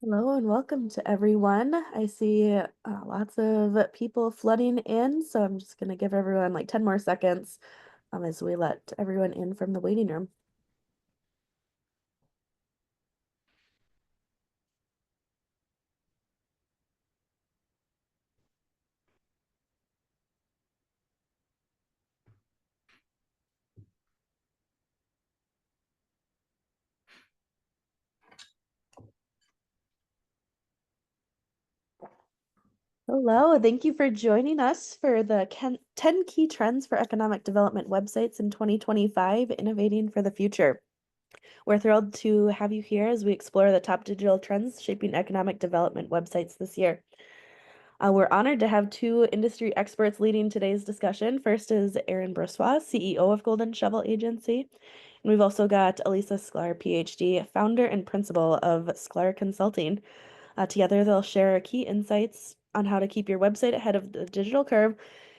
Hello and welcome to everyone. I see lots of people flooding in, so I'm just going to give everyone like 10 more seconds as we let everyone in from the waiting room. Hello, thank you for joining us for the 10 Key Trends for Economic Development Websites in 2025, Innovating for the Future. We're thrilled to have you here as we explore the top digital trends shaping economic development websites this year. We're honored to have two industry experts leading today's discussion. First is Aaron Brossois, CEO of Golden Shovel Agency. And we've also got Elisa Sklar, PhD, founder and principal of Sklar Consulting. Together, they'll share key insights on how to keep your website ahead of the digital curve,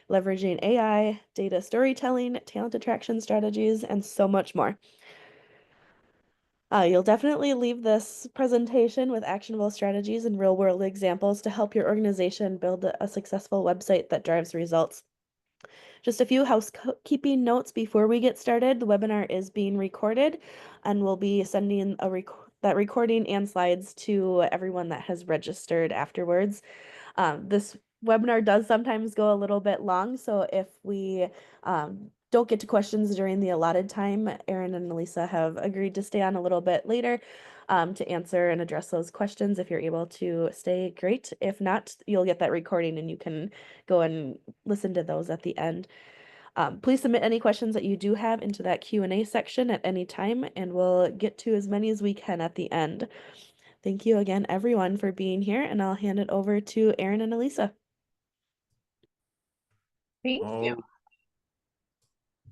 leveraging AI, data storytelling, talent attraction strategies, and so much more. You'll definitely leave this presentation with actionable strategies and real-world examples to help your organization build a successful website that drives results. Just a few housekeeping notes before we get started. The webinar is being recorded, and we'll be sending that recording and slides to everyone that has registered afterwards. This webinar does sometimes go a little bit long, so if we don't get to questions during the allotted time, Erin and Elisa have agreed to stay on a little bit later to answer and address those questions. If you're able to stay, great. If not, you'll get that recording and you can go and listen to those at the end. Please submit any questions that you do have into that Q&A section at any time, and we'll get to as many as we can at the end. Thank you again, everyone, for being here, and I'll hand it over to Erin and Elisa. Thank you.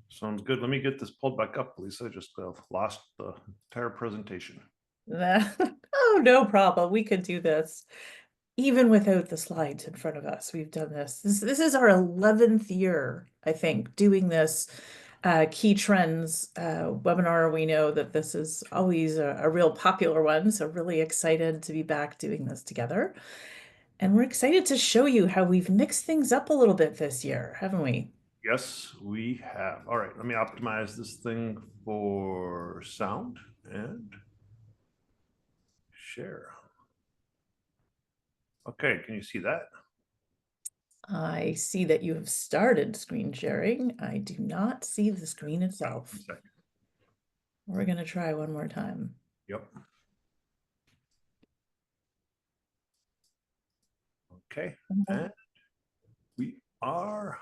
Sounds good. Let me get this pulled back up, Lisa. Just lost the entire presentation. Oh, no problem. We could do this even without the slides in front of us. We've done this. This is our 11th year, I think, doing this key trends webinar. We know that this is always a real popular one, so really excited to be back doing this together. And we're excited to show you how we've mixed things up a little bit this year, haven't we? Yes, we have. All right, let me optimize this thing for sound and share. Okay, can you see that? I see that you have started screen sharing. I do not see the screen itself. We're going to try one more time. Yep. Okay, and we are.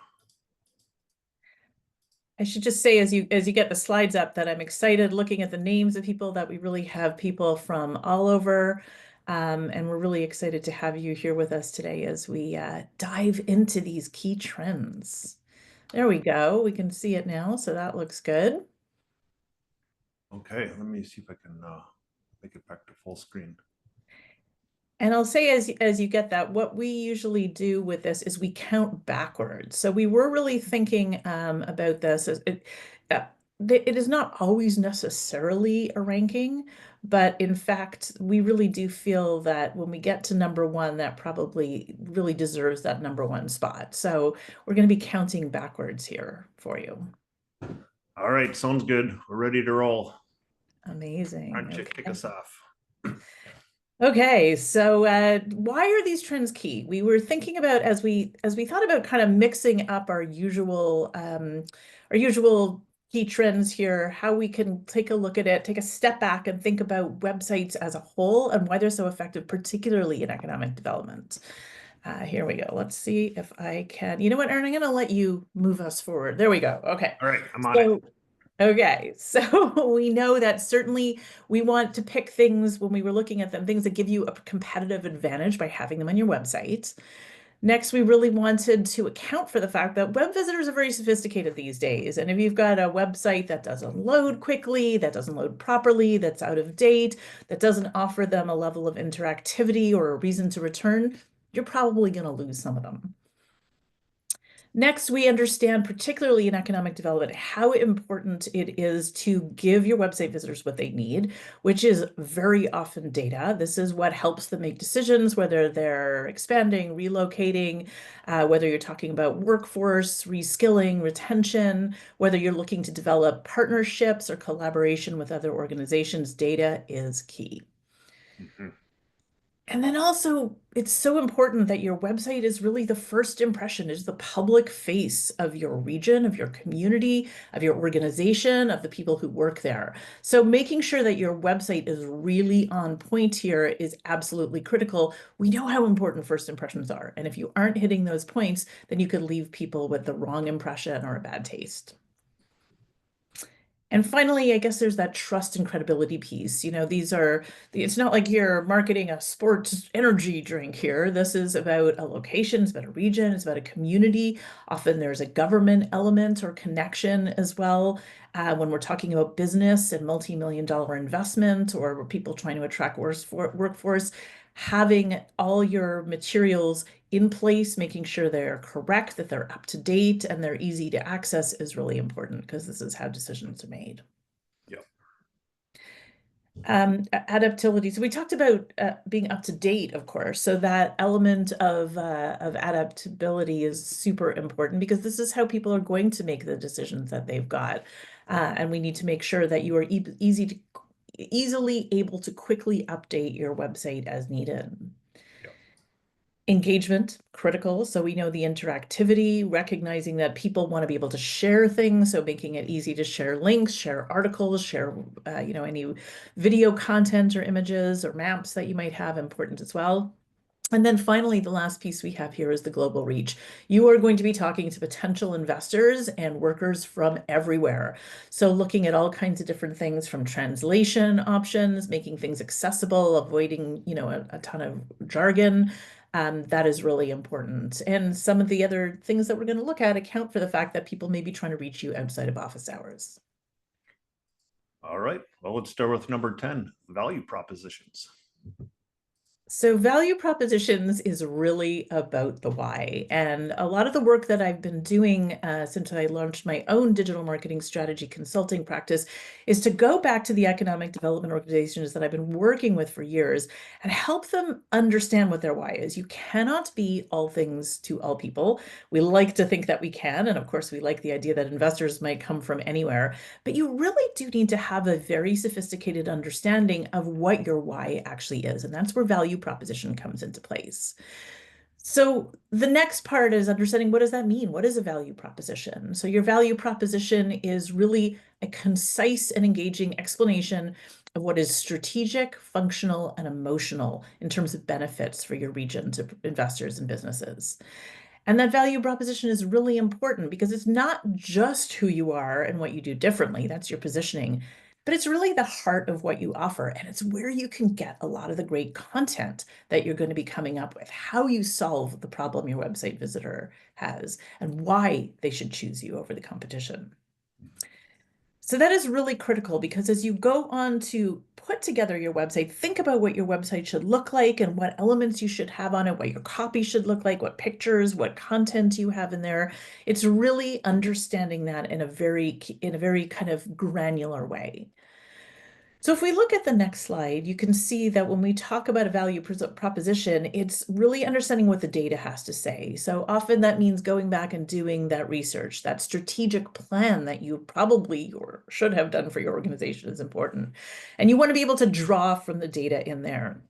I should just say, as you get the slides up, that I'm excited looking at the names of people, that we really have people from all over. And we're really excited to have you here with us today as we dive into these key trends. There we go. We can see it now, so that looks good. Okay, let me see if I can make it back to full screen. And I'll say, as you get that, what we usually do with this is we count backwards. So we were really thinking about this. It is not always necessarily a ranking, but in fact, we really do feel that when we get to number one, that probably really deserves that number one spot. So we're going to be counting backwards here for you. All right, sounds good. We're ready to roll. Amazing. Why don't you kick us off? Okay, so why are these trends key? We were thinking about, as we thought about kind of mixing up our usual key trends here, how we can take a look at it, take a step back and think about websites as a whole and why they're so effective, particularly in economic development. Here we go. Let's see if I can. You know what, Aaron? I'm going to let you move us forward. There we go. Okay. All right, I'm on it. Okay, so we know that certainly we want to pick things when we were looking at them, things that give you a competitive advantage by having them on your website. Next, we really wanted to account for the fact that web visitors are very sophisticated these days. And if you've got a website that doesn't load quickly, that doesn't load properly, that's out of date, that doesn't offer them a level of interactivity or a reason to return, you're probably going to lose some of them. Next, we understand, particularly in economic development, how important it is to give your website visitors what they need, which is very often data. This is what helps them make decisions, whether they're expanding, relocating, whether you're talking about workforce, reskilling, retention, whether you're looking to develop partnerships or collaboration with other organizations. Data is key. Mhm. And then also, it's so important that your website is really the first impression, is the public face of your region, of your community, of your organization, of the people who work there. So making sure that your website is really on point here is absolutely critical. We know how important first impressions are. And if you aren't hitting those points, then you could leave people with the wrong impression or a bad taste. And finally, I guess there's that trust and credibility piece. It's not like you're marketing a sports energy drink here. This is about a location, it's about a region, it's about a community. Often there's a government element or connection as well. When we're talking about business and multi-million dollar investment or people trying to attract workforce, having all your materials in place, making sure they're correct, that they're up to date, and they're easy to access is really important because this is how decisions are made. Yep. Adaptability. So we talked about being up to date, of course. So that element of adaptability is super important because this is how people are going to make the decisions that they've got, and we need to make sure that you are easily able to quickly update your website as needed. Yep. Engagement, critical. So we know the interactivity, recognizing that people want to be able to share things. So making it easy to share links, share articles, share, any video content or images or maps that you might have, important as well. And then finally, the last piece we have here is the global reach. You are going to be talking to potential investors and workers from everywhere. So looking at all kinds of different things from translation options, making things accessible, avoiding, a ton of jargon. That is really important. And some of the other things that we're going to look at account for the fact that people may be trying to reach you outside of office hours. All right. Well, let's start with number 10, value propositions. So value propositions is really about the why. And a lot of the work that I've been doing since I launched my own digital marketing strategy consulting practice is to go back to the economic development organizations that I've been working with for years and help them understand what their why is. You cannot be all things to all people. We like to think that we can. And of course, we like the idea that investors might come from anywhere. But you really do need to have a very sophisticated understanding of what your why actually is. And that's where value proposition comes into place. So the next part is understanding, what does that mean? What is a value proposition? So your value proposition is really a concise and engaging explanation of what is strategic, functional, and emotional in terms of benefits for your region to investors and businesses. And that value proposition is really important because it's not just who you are and what you do differently, that's your positioning, but it's really the heart of what you offer. And it's where you can get a lot of the great content that you're going to be coming up with, how you solve the problem your website visitor has, and why they should choose you over the competition. So that is really critical because as you go on to put together your website, think about what your website should look like and what elements you should have on it, what your copy should look like, what pictures, what content you have in there. It's really understanding that in a very kind of granular way. So if we look at the next slide, you can see that when we talk about a value proposition, it's really understanding what the data has to say. So often that means going back and doing that research, that strategic plan that you probably or should have done for your organization is important. And you want to be able to draw from the data in there.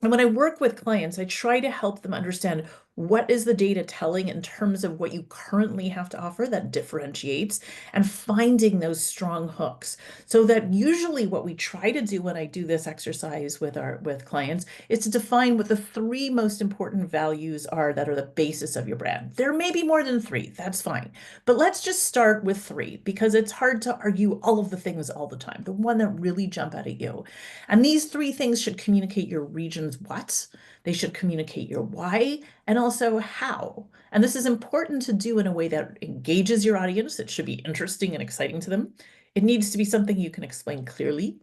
And when I work with clients, I try to help them understand what is the data telling in terms of what you currently have to offer that differentiates and finding those strong hooks. So that usually what we try to do when I do this exercise with clients is to define what the three most important values are that are the basis of your brand. There may be more than three, that's fine. But let's just start with three because it's hard to argue all of the things all the time. The one that really jump out at you. And these three things should communicate your region's what, they should communicate your why, and also how. And this is important to do in a way that engages your audience. It should be interesting and exciting to them. It needs to be something you can explain clearly.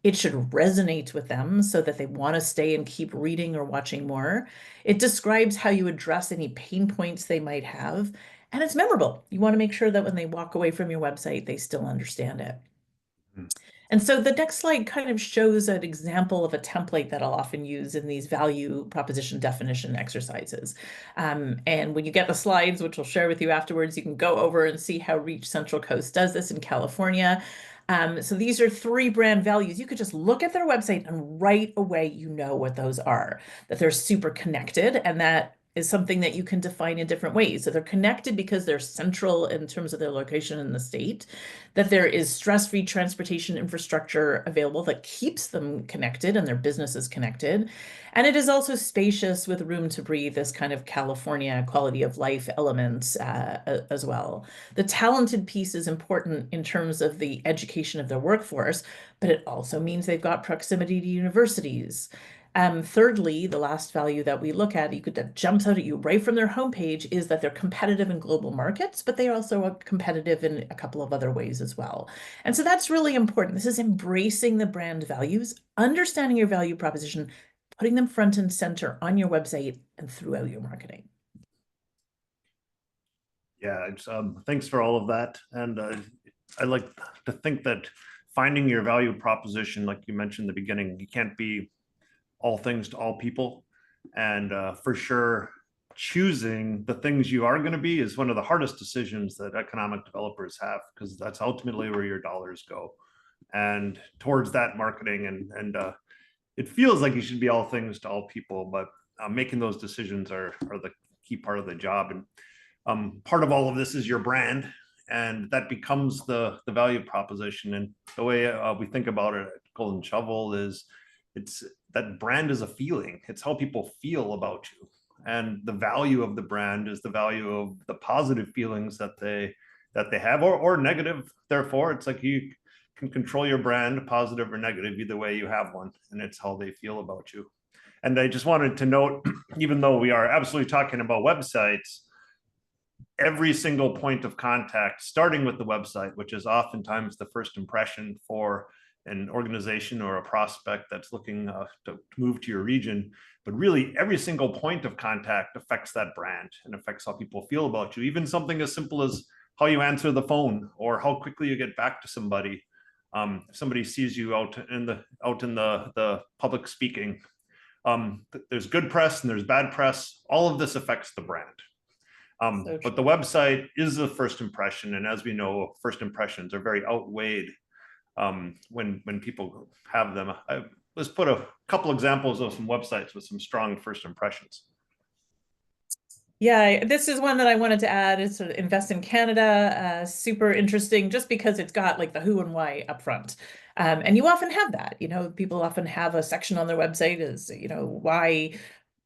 It should resonate with them so that they want to stay and keep reading or watching more. It describes how you address any pain points they might have. and it's memorable. You want to make sure that when they walk away from your website, they still understand it. Mm. And so the next slide kind of shows an example of a template that I'll often use in these value proposition definition exercises. And when you get the slides, which I'll share with you afterwards, you can go over and see how Reach Central Coast does this in California. So these are 3 brand values. You could just look at their website and right away you know what those are, that they're super connected, and that is something that you can define in different ways. So they're connected because they're central in terms of their location in the state, that there is stress-free transportation infrastructure available that keeps them connected and their businesses connected. And it is also spacious with room to breathe, this kind of California quality of life elements as well. The talented piece is important in terms of the education of their workforce, but it also means they've got proximity to universities. Thirdly, the last value that we look at, that jumps out at you right from their homepage, is that they're competitive in global markets, but they also are competitive in a couple of other ways as well. And so that's really important. This is embracing the brand values, understanding your value proposition, putting them front and center on your website and throughout your marketing. Yeah, thanks for all of that. And I like to think that finding your value proposition, like you mentioned in the beginning, you can't be all things to all people. And for sure, choosing the things you are going to be is one of the hardest decisions that economic developers have, because that's ultimately where your dollars go. And towards that marketing, and it feels like you should be all things to all people, but making those decisions are the key part of the job. And part of all of this is your brand, and that becomes the value proposition. And the way we think about it at Golden Shovel is it's that brand is a feeling. It's how people feel about you, and the value of the brand is the value of the positive feelings that they have, or negative. Therefore, it's like you can control your brand, positive or negative, either way you have one, and it's how they feel about you. And I just wanted to note, even though we are absolutely talking about websites, every single point of contact, starting with the website, which is oftentimes the first impression for an organization or a prospect that's looking to move to your region. But really, every single point of contact affects that brand and affects how people feel about you. Even something as simple as how you answer the phone or how quickly you get back to somebody. If somebody sees you out in the public speaking, there's good press and there's bad press. All of this affects the brand. But the website is the first impression, and as we know, first impressions are very outweighed when people have them. Let's put a couple examples of some websites with some strong first impressions. Yeah, this is one that I wanted to add. Is sort of Invest in Canada, super interesting, just because it's got like the who and why up front. And you often have that, people often have a section on their website is, why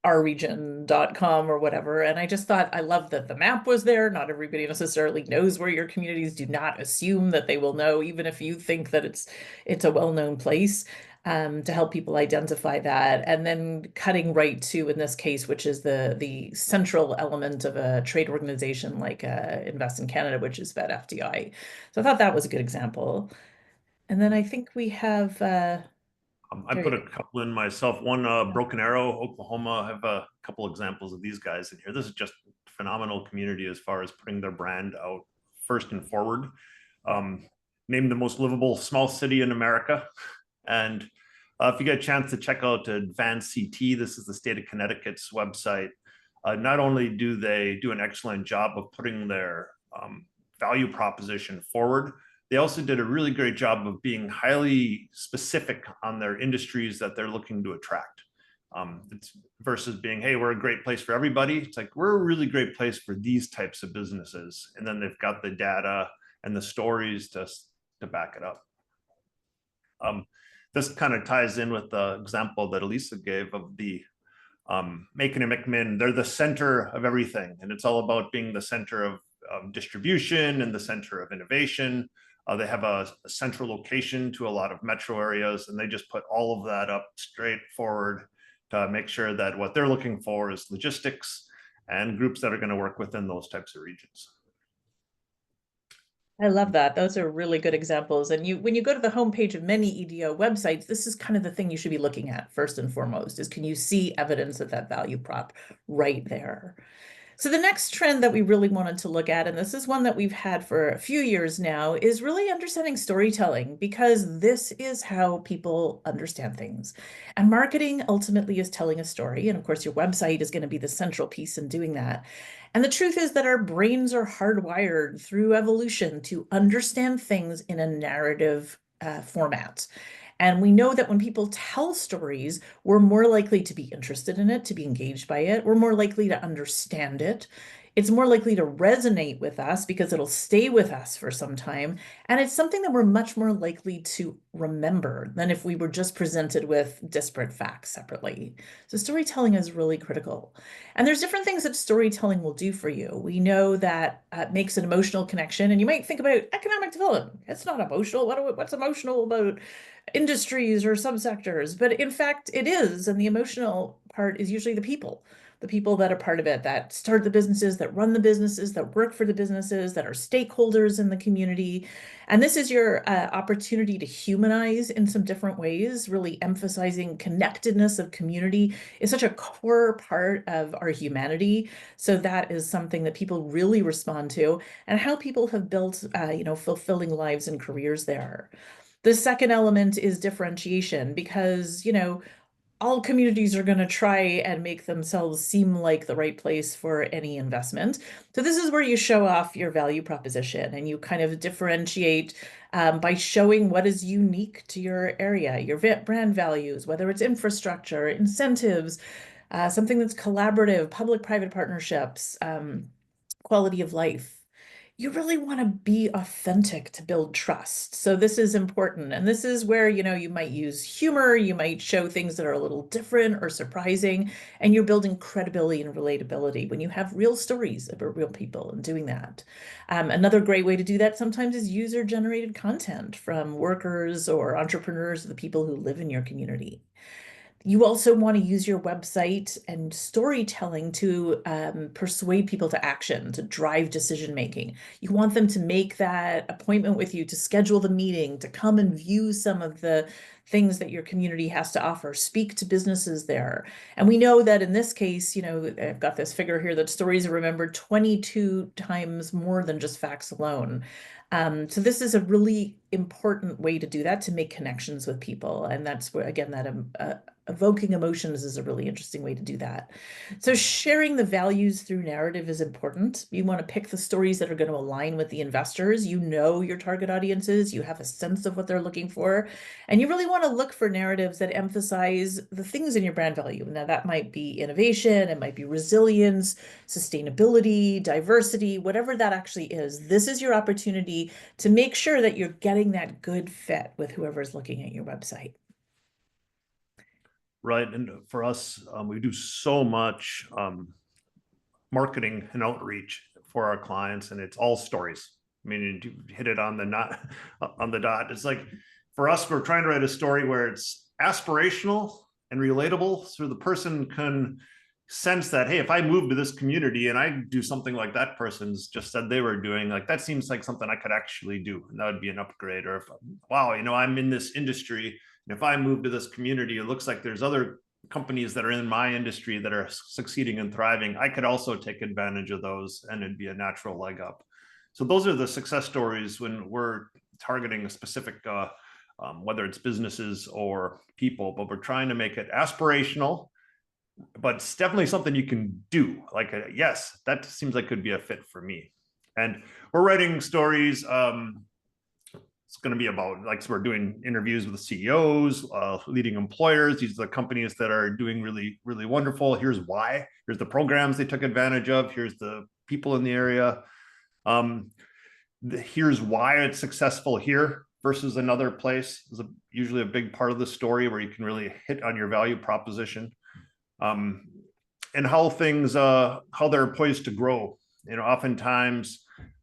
ourregion.com or whatever. And I just thought, I love that the map was there. Not everybody necessarily knows where your communities. Do not assume that they will know, even if you think that it's a well-known place, to help people identify that. And then cutting right to, in this case, which is the central element of a trade organization like Invest in Canada, which is about FDI. So I thought that was a good example. And then I think we have I put a couple in myself. One, Broken Arrow, Oklahoma. I have a couple examples of these guys in here. This is just a phenomenal community as far as putting their brand out first and forward. Named the most livable small city in America. And if you get a chance to check out Advanced CT, this is the state of Connecticut's website. Not only do they do an excellent job of putting their value proposition forward, they also did a really great job of being highly specific on their industries that they're looking to attract. It's versus being, hey, we're a great place for everybody. It's like, we're a really great place for these types of businesses. And then they've got the data and the stories to back it up. This kind of ties in with the example that Elisa gave of the Macon and McMinn. They're the center of everything. And it's all about being the center of distribution and the center of innovation. They have a central location to a lot of metro areas, and they just put all of that up straight forward to make sure that what they're looking for is logistics and groups that are going to work within those types of regions. I love that. Those are really good examples. And when you go to the homepage of many EDO websites, this is kind of the thing you should be looking at first and foremost, is can you see evidence of that value prop right there? So the next trend that we really wanted to look at, and this is one that we've had for a few years now, is really understanding storytelling, because this is how people understand things. And marketing ultimately is telling a story. And of course, your website is going to be the central piece in doing that. And the truth is that our brains are hardwired through evolution to understand things in a narrative format. And we know that when people tell stories, we're more likely to be interested in it, to be engaged by it. We're more likely to understand it. It's more likely to resonate with us because it'll stay with us for some time. And it's something that we're much more likely to remember than if we were just presented with disparate facts separately. So storytelling is really critical. And there's different things that storytelling will do for you. We know that it makes an emotional connection. And you might think about economic development. It's not emotional. What's emotional about industries or subsectors, but in fact it is. And the emotional part is usually the people that are part of it, that start the businesses, that run the businesses, that work for the businesses, that are stakeholders in the community. And this is your opportunity to humanize in some different ways, really emphasizing connectedness of community is such a core part of our humanity. So that is something that people really respond to, and how people have built, fulfilling lives and careers there. The second element is differentiation, because, all communities are going to try and make themselves seem like the right place for any investment. So this is where you show off your value proposition and you kind of differentiate by showing what is unique to your area, your brand values, whether it's infrastructure, incentives, something that's collaborative, public-private partnerships, quality of life. You really want to be authentic to build trust. So this is important. And this is where, you might use humor, you might show things that are a little different or surprising, and you're building credibility and relatability when you have real stories about real people and doing that. Another great way to do that sometimes is user-generated content from workers or entrepreneurs or the people who live in your community. You also want to use your website and storytelling to persuade people to action, to drive decision making. You want them to make that appointment with you, to schedule the meeting, to come and view some of the things that your community has to offer, speak to businesses there. And we know that in this case, I've got this figure here that stories are remembered 22 times more than just facts alone. So this is a really important way to do that, to make connections with people. And that's where, again, that evoking emotions is a really interesting way to do that. So sharing the values through narrative is important. You want to pick the stories that are going to align with the investors. You know your target audiences, you have a sense of what they're looking for, and you really want to look for narratives that emphasize the things in your brand value. Now that might be innovation, it might be resilience, sustainability, diversity, whatever that actually is. This is your opportunity to make sure that you're getting that good fit with whoever's looking at your website. Right. And for us, we do so much marketing and outreach for our clients, and it's all stories. I mean, you hit it on the not on the dot. It's like, for us, we're trying to write a story where it's aspirational and relatable, so the person can sense that, hey, if I move to this community and I do something like that person's just said they were doing, like, that seems like something I could actually do, and that would be an upgrade. Or if, wow, I'm in this industry, and if I move to this community, it looks like there's other companies that are in my industry that are succeeding and thriving. I could also take advantage of those, and it'd be a natural leg up. So those are the success stories when we're targeting a specific, whether it's businesses or people, but we're trying to make it aspirational, but it's definitely something you can do. Like, yes, that seems like could be a fit for me. And we're writing stories. It's going to be about, like, so we're doing interviews with CEOs, leading employers. These are the companies that are doing really, really wonderful. Here's why. Here's the programs they took advantage of. Here's the people in the area. Here's why it's successful here versus another place is usually a big part of the story, where you can really hit on your value proposition, and how things, how they're poised to grow. Oftentimes,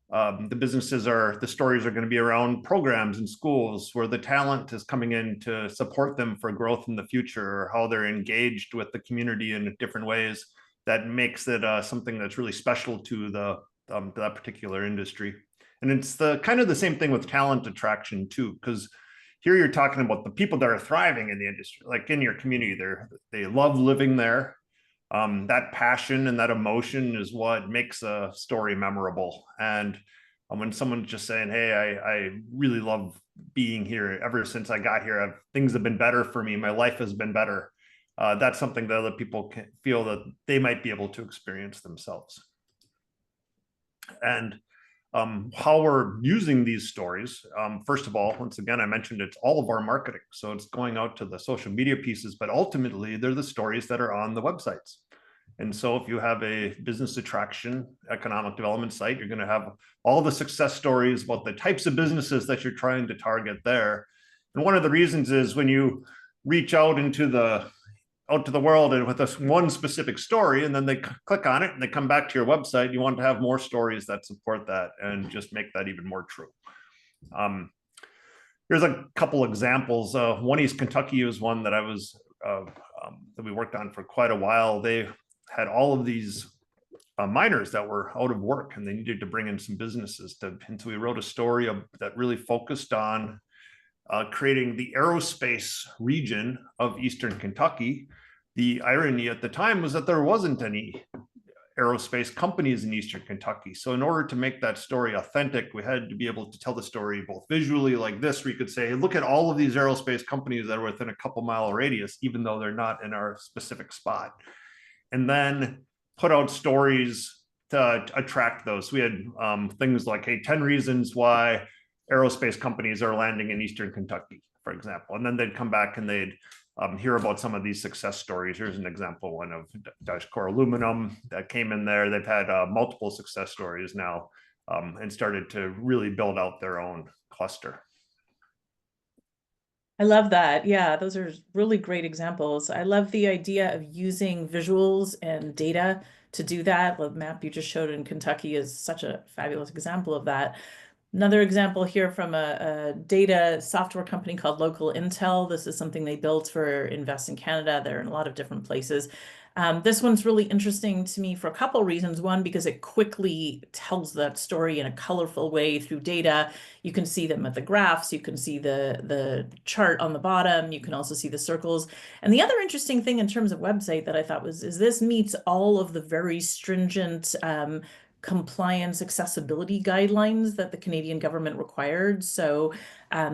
the stories are going to be around programs in schools where the talent is coming in to support them for growth in the future, or how they're engaged with the community in different ways that makes it something that's really special to that particular industry. And it's the kind of the same thing with talent attraction too, because here you're talking about the people that are thriving in the industry, like in your community. They love living there. That passion and that emotion is what makes a story memorable. And when someone's just saying, hey, I really love being here. Ever since I got here, things have been better for me. My life has been better. That's something that other people can feel that they might be able to experience themselves. And how we're using these stories. First of all, once again, I mentioned it's all of our marketing. So it's going out to the social media pieces, but ultimately they're the stories that are on the websites. And so if you have a business attraction, economic development site, you're going to have all the success stories about the types of businesses that you're trying to target there. And one of the reasons is when you reach out to the world and with this one specific story, and then they click on it and they come back to your website, you want to have more stories that support that and just make that even more true. Here's a couple examples. One East Kentucky is one that that we worked on for quite a while. They had all of these miners that were out of work and they needed to bring in some businesses and so we wrote a story that really focused on creating the aerospace region of Eastern Kentucky. The irony at the time was that there wasn't any aerospace companies in Eastern Kentucky. So in order to make that story authentic, we had to be able to tell the story both visually like this, where you could say, hey, look at all of these aerospace companies that are within a couple mile radius, even though they're not in our specific spot. And then put out stories to attract those. We had things like, hey, 10 reasons why aerospace companies are landing in Eastern Kentucky, for example. And then they'd come back and they'd hear about some of these success stories. Here's an example, one of Dash Core Aluminum that came in there. They've had multiple success stories now and started to really build out their own cluster. I love that. Yeah, those are really great examples. I love the idea of using visuals and data to do that. The map you just showed in Kentucky is such a fabulous example of that. Another example here from a data software company called Local Intel. This is something they built for Invest in Canada. They're in a lot of different places. This one's really interesting to me for a couple reasons. One, because it quickly tells that story in a colorful way through data. You can see them at the graphs. You can see the chart on the bottom. You can also see the circles. And the other interesting thing in terms of website that I thought is this meets all of the very stringent compliance accessibility guidelines that the Canadian government required. So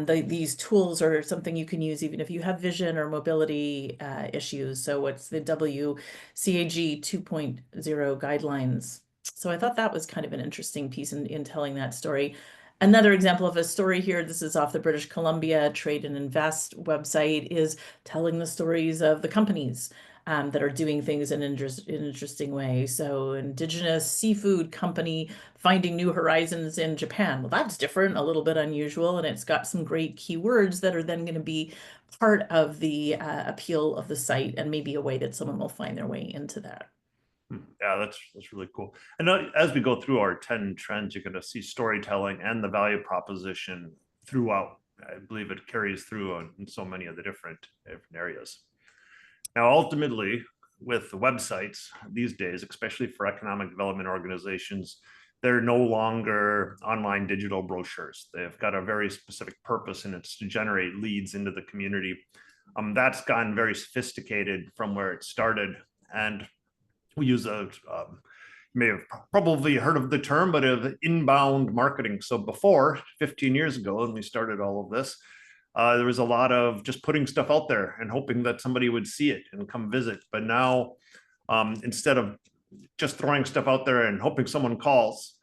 these tools are something you can use even if you have vision or mobility issues. So it's the WCAG 2.0 guidelines. So I thought that was kind of an interesting piece in telling that story. Another example of a story here, this is off the British Columbia Trade and Invest website, is telling the stories of the companies that are doing things in an interesting way. So Indigenous seafood company finding new horizons in Japan. Well, that's different, a little bit unusual, and it's got some great keywords that are then going to be part of the appeal of the site and maybe a way that someone will find their way into that. Yeah, that's really cool. And as we go through our 10 trends, you're going to see storytelling and the value proposition throughout. I believe it carries through in so many of the different areas. Now, ultimately, with the websites these days, especially for economic development organizations, they're no longer online digital brochures. They've got a very specific purpose, and it's to generate leads into the community. That's gotten very sophisticated from where it started. And we use you may have probably heard of the term, but of inbound marketing. So before, 15 years ago, when we started all of this, there was a lot of just putting stuff out there and hoping that somebody would see it and come visit. But now, instead of just throwing stuff out there and hoping someone calls,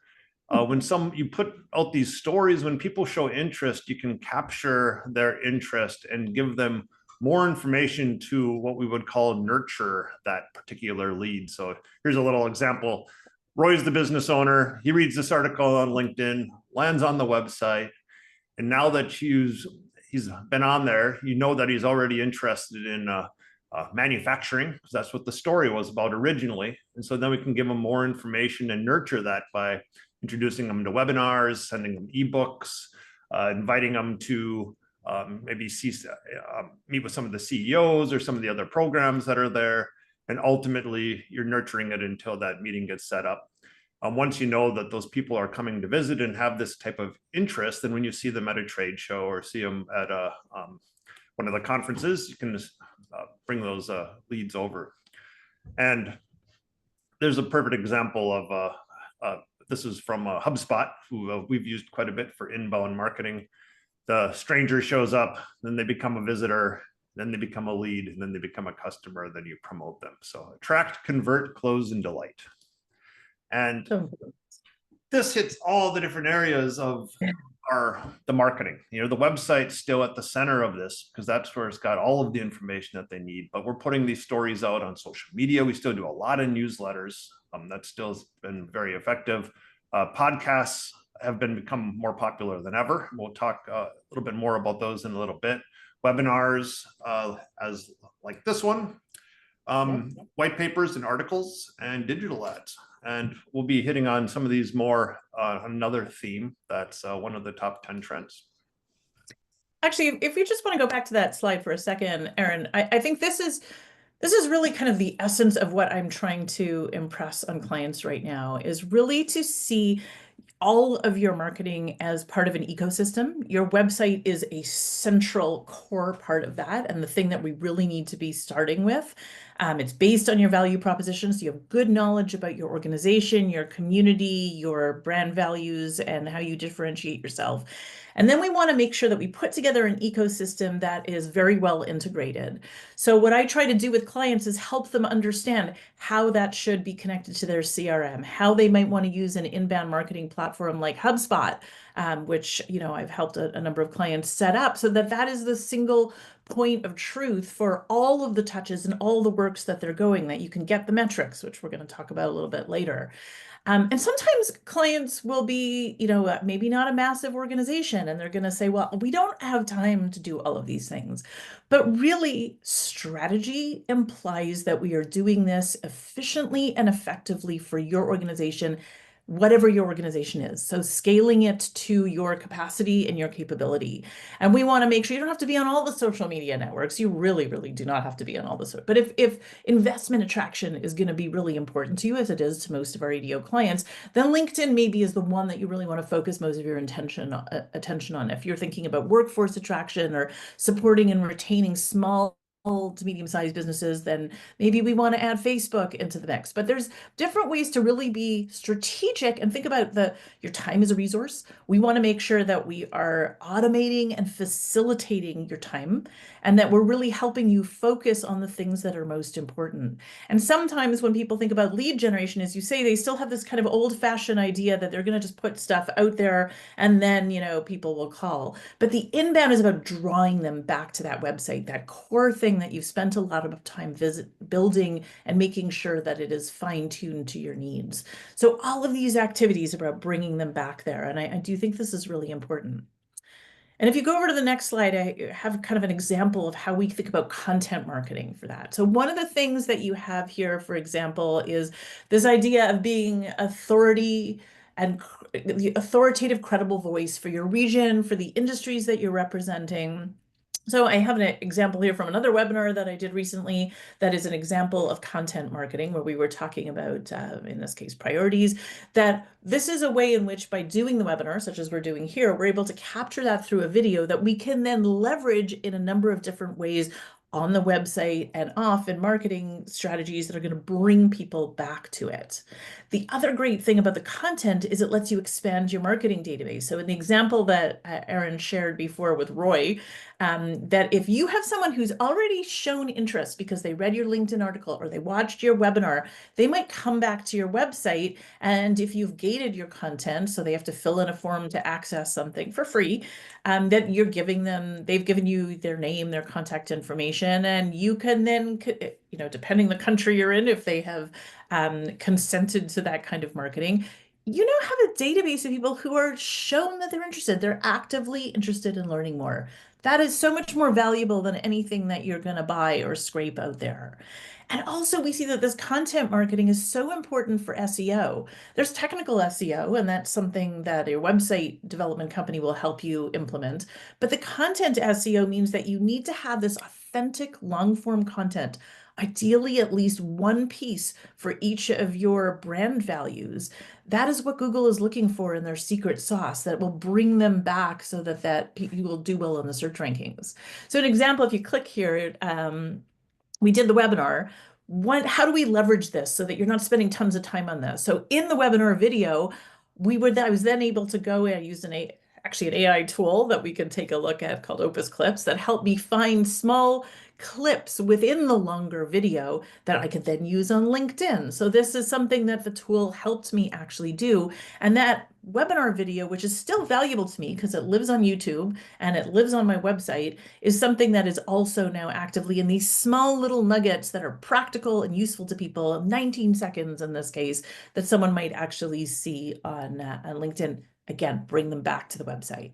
when you put out these stories, when people show interest, you can capture their interest and give them more information to what we would call nurture that particular lead. So here's a little example. Roy's the business owner. He reads this article on LinkedIn, lands on the website. And now that he's been on there, you know that he's already interested in manufacturing, because that's what the story was about originally. And so then we can give him more information and nurture that by introducing them to webinars, sending them ebooks, inviting them to maybe meet with some of the CEOs or some of the other programs that are there. And ultimately, you're nurturing it until that meeting gets set up. Once you know that those people are coming to visit and have this type of interest, then when you see them at a trade show or see them at one of the conferences, you can just bring those leads over. And there's a perfect example of this is from HubSpot, who we've used quite a bit for inbound marketing. The stranger shows up, then they become a visitor, then they become a lead, and then they become a customer, then you promote them. So attract, convert, close, and delight. And So this hits all the different areas of the marketing. The website's still at the center of this because that's where it's got all of the information that they need. But we're putting these stories out on social media. We still do a lot of newsletters. That's still been very effective. Podcasts have become more popular than ever. We'll talk a little bit more about those in a little bit. Webinars, as like this one, white papers and articles, and digital ads. And we'll be hitting on some of these more, another theme that's one of the top 10 trends. actually, if we just want to go back to that slide for a second, Aaron, I think this is really kind of the essence of what I'm trying to impress on clients right now, is really to see all of your marketing as part of an ecosystem. Your website is a central core part of that, and the thing that we really need to be starting with. It's based on your value proposition, so you have good knowledge about your organization, your community, your brand values, and how you differentiate yourself. And then we want to make sure that we put together an ecosystem that is very well integrated. So what I try to do with clients is help them understand how that should be connected to their CRM, how they might want to use an inbound marketing platform like HubSpot, which I've helped a number of clients set up, so that that is the single point of truth for all of the touches and all the works that they're going, that you can get the metrics, which we're going to talk about a little bit later. And sometimes clients will be, maybe not a massive organization, and they're going to say, well, we don't have time to do all of these things. But really, strategy implies that we are doing this efficiently and effectively for your organization, whatever your organization is. So scaling it to your capacity and your capability. And we want to make sure you don't have to be on all the social media networks. You really, really do not have to be on all the. But if investment attraction is going to be really important to you, as it is to most of our ADO clients, then LinkedIn maybe is the one that you really want to focus most of your attention on. If you're thinking about workforce attraction or supporting and retaining small to medium-sized businesses, then maybe we want to add Facebook into the mix. But there's different ways to really be strategic and think about your time as a resource. We want to make sure that we are automating and facilitating your time, and that we're really helping you focus on the things that are most important. And sometimes when people think about lead generation, as you say, they still have this kind of old-fashioned idea that they're going to just put stuff out there and then, people will call. But the inbound is about drawing them back to that website, that core thing that you've spent a lot of time building, and making sure that it is fine-tuned to your needs. So all of these activities are about bringing them back there. And I do think this is really important. And if you go over to the next slide, I have kind of an example of how we think about content marketing for that. So one of the things that you have here, for example, is this idea of being authority and the authoritative, credible voice for your region, for the industries that you're representing. So I have an example here from another webinar that I did recently that is an example of content marketing, where we were talking about, in this case, priorities, that this is a way in which, by doing the webinar, such as we're doing here, we're able to capture that through a video that we can then leverage in a number of different ways on the website and off in marketing strategies that are going to bring people back to it. The other great thing about the content is it lets you expand your marketing database. So in the example that Aaron shared before with Roy, that if you have someone who's already shown interest because they read your LinkedIn article or they watched your webinar, they might come back to your website. And if you've gated your content, so they have to fill in a form to access something for free, that you're giving them, they've given you their name, their contact information, and you can then, depending the country you're in, if they have consented to that kind of marketing, you now have a database of people who are shown that they're interested. They're actively interested in learning more. That is so much more valuable than anything that you're going to buy or scrape out there. And also, we see that this content marketing is so important for SEO. There's technical SEO, and that's something that a website development company will help you implement. But the content SEO means that you need to have this authentic long-form content, ideally at least one piece for each of your brand values. That is what Google is looking for in their secret sauce, that will bring them back so that you will do well in the search rankings. So an example, if you click here, we did the webinar. how do we leverage this so that you're not spending tons of time on this? So in the webinar video, I was then able to go and use actually an AI tool that we can take a look at called Opus Clips that helped me find small clips within the longer video that I could then use on LinkedIn. So this is something that the tool helped me actually do. And that webinar video, which is still valuable to me because it lives on YouTube and it lives on my website, is something that is also now actively in these small little nuggets that are practical and useful to people, 19 seconds in this case, that someone might actually see on LinkedIn. Again, bring them back to the website.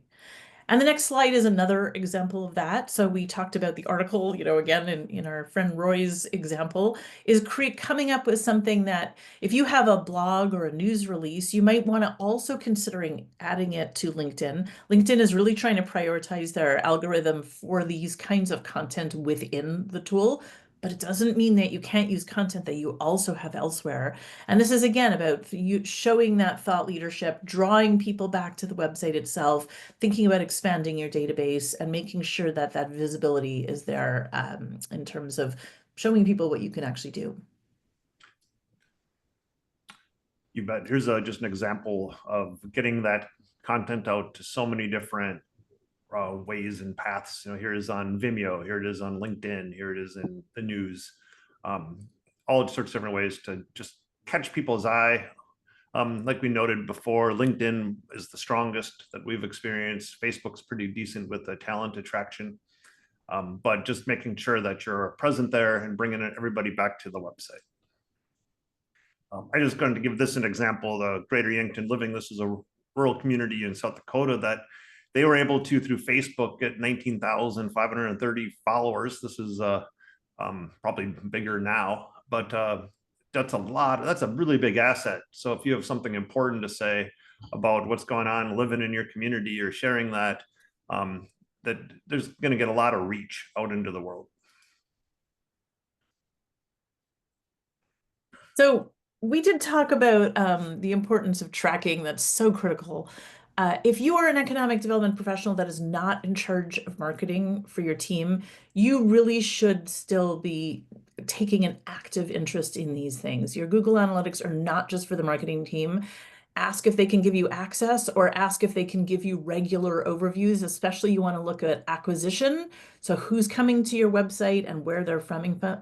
And the next slide is another example of that. So we talked about the article, again, in our friend Roy's example, is coming up with something that if you have a blog or a news release, you might want to also considering adding it to LinkedIn. LinkedIn is really trying to prioritize their algorithm for these kinds of content within the tool. But it doesn't mean that you can't use content that you also have elsewhere. And this is again about you showing that thought leadership, drawing people back to the website itself, thinking about expanding your database and making sure that that visibility is there in terms of showing people what you can actually do. You bet. Here's just an example of getting that content out to so many different ways and paths. Here it is on Vimeo, here it is on LinkedIn, here it is in the news. All sorts of different ways to just catch people's eye. Like we noted before, LinkedIn is the strongest that we've experienced. Facebook's pretty decent with the talent attraction, but just making sure that you're present there and bringing everybody back to the website. I'm just going to give this an example. The Greater Yankton Living, this is a rural community in South Dakota that they were able to, through Facebook, get 19,530 followers. This is probably bigger now, but that's a lot. That's a really big asset. So if you have something important to say about what's going on living in your community or sharing that, that there's going to get a lot of reach out into the world. So we did talk about the importance of tracking. That's so critical. If you are an economic development professional that is not in charge of marketing for your team, you really should still be taking an active interest in these things. Your Google Analytics are not just for the marketing team. Ask if they can give you access or ask if they can give you regular overviews, especially you want to look at acquisition. So who's coming to your website and where they're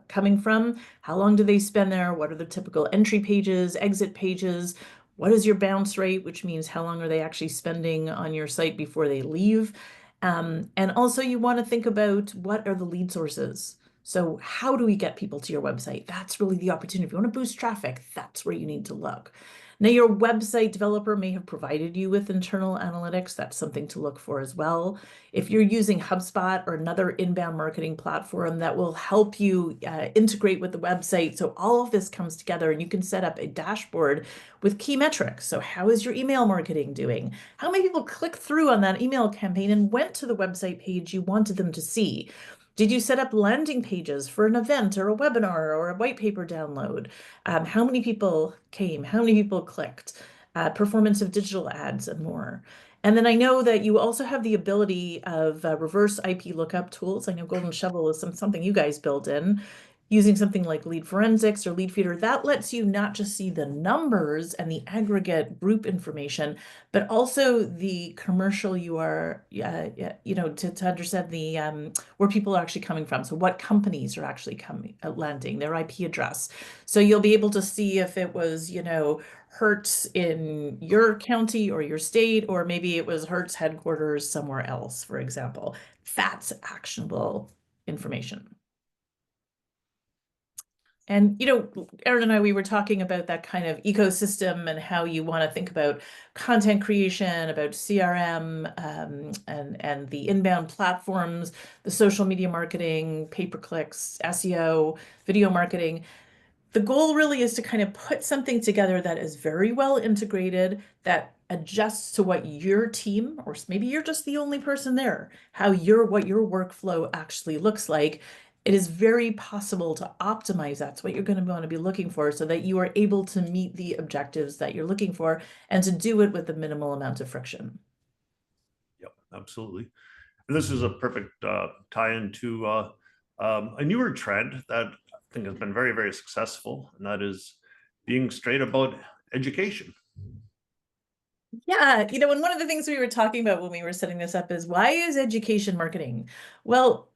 coming from, how long do they spend there, what are the typical entry pages, exit pages, what is your bounce rate, which means how long are they actually spending on your site before they leave. And also you want to think about what are the lead sources. So how do we get people to your website? That's really the opportunity. If you want to boost traffic, that's where you need to look. Now, your website developer may have provided you with internal analytics. That's something to look for as well. If you're using HubSpot or another inbound marketing platform that will help you integrate with the website, so all of this comes together and you can set up a dashboard with key metrics. So how is your email marketing doing? How many people clicked through on that email campaign and went to the website page you wanted them to see? Did you set up landing pages for an event or a webinar or a white paper download? How many people came? How many people clicked? Performance of digital ads and more. And then I know that you also have the ability of reverse IP lookup tools. I know Golden Shovel is something you guys built in. Using something like Lead Forensics or Lead Feeder, that lets you not just see the numbers and the aggregate group information, but also the commercial you are, to understand the where people are actually coming from. So what companies are actually landing, their IP address. So you'll be able to see if it was, Hertz in your county or your state, or maybe it was Hertz headquarters somewhere else, for example. That's actionable information. And, Erin and I, we were talking about that kind of ecosystem and how you want to think about content creation, about CRM, and the inbound platforms, the social media marketing, pay-per-clicks, SEO, video marketing. The goal really is to kind of put something together that is very well integrated, that adjusts to what your team, or maybe you're just the only person there, what your workflow actually looks like. It is very possible to optimize. That's what you're going to want to be looking for so that you are able to meet the objectives that you're looking for and to do it with the minimal amount of friction. Yep, absolutely. And this is a perfect tie-in to a newer trend that think has been very, very successful, and that is being straight about education. Yeah, and one of the things we were talking about when we were setting this up is, why is education marketing? Well,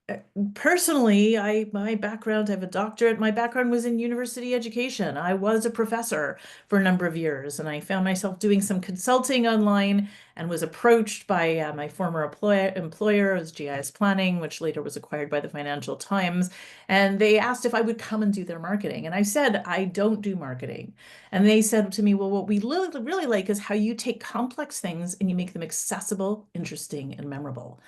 personally, my background, I have a doctorate. My background was in university education. I was a professor for a number of years, and I found myself doing some consulting online and was approached by my former employer, it was GIS Planning, which later was acquired by the Financial Times. And they asked if I would come and do their marketing. And I said, I don't do marketing. And they said to me, well, what we really like is how you take complex things and you make them accessible, interesting, and memorable.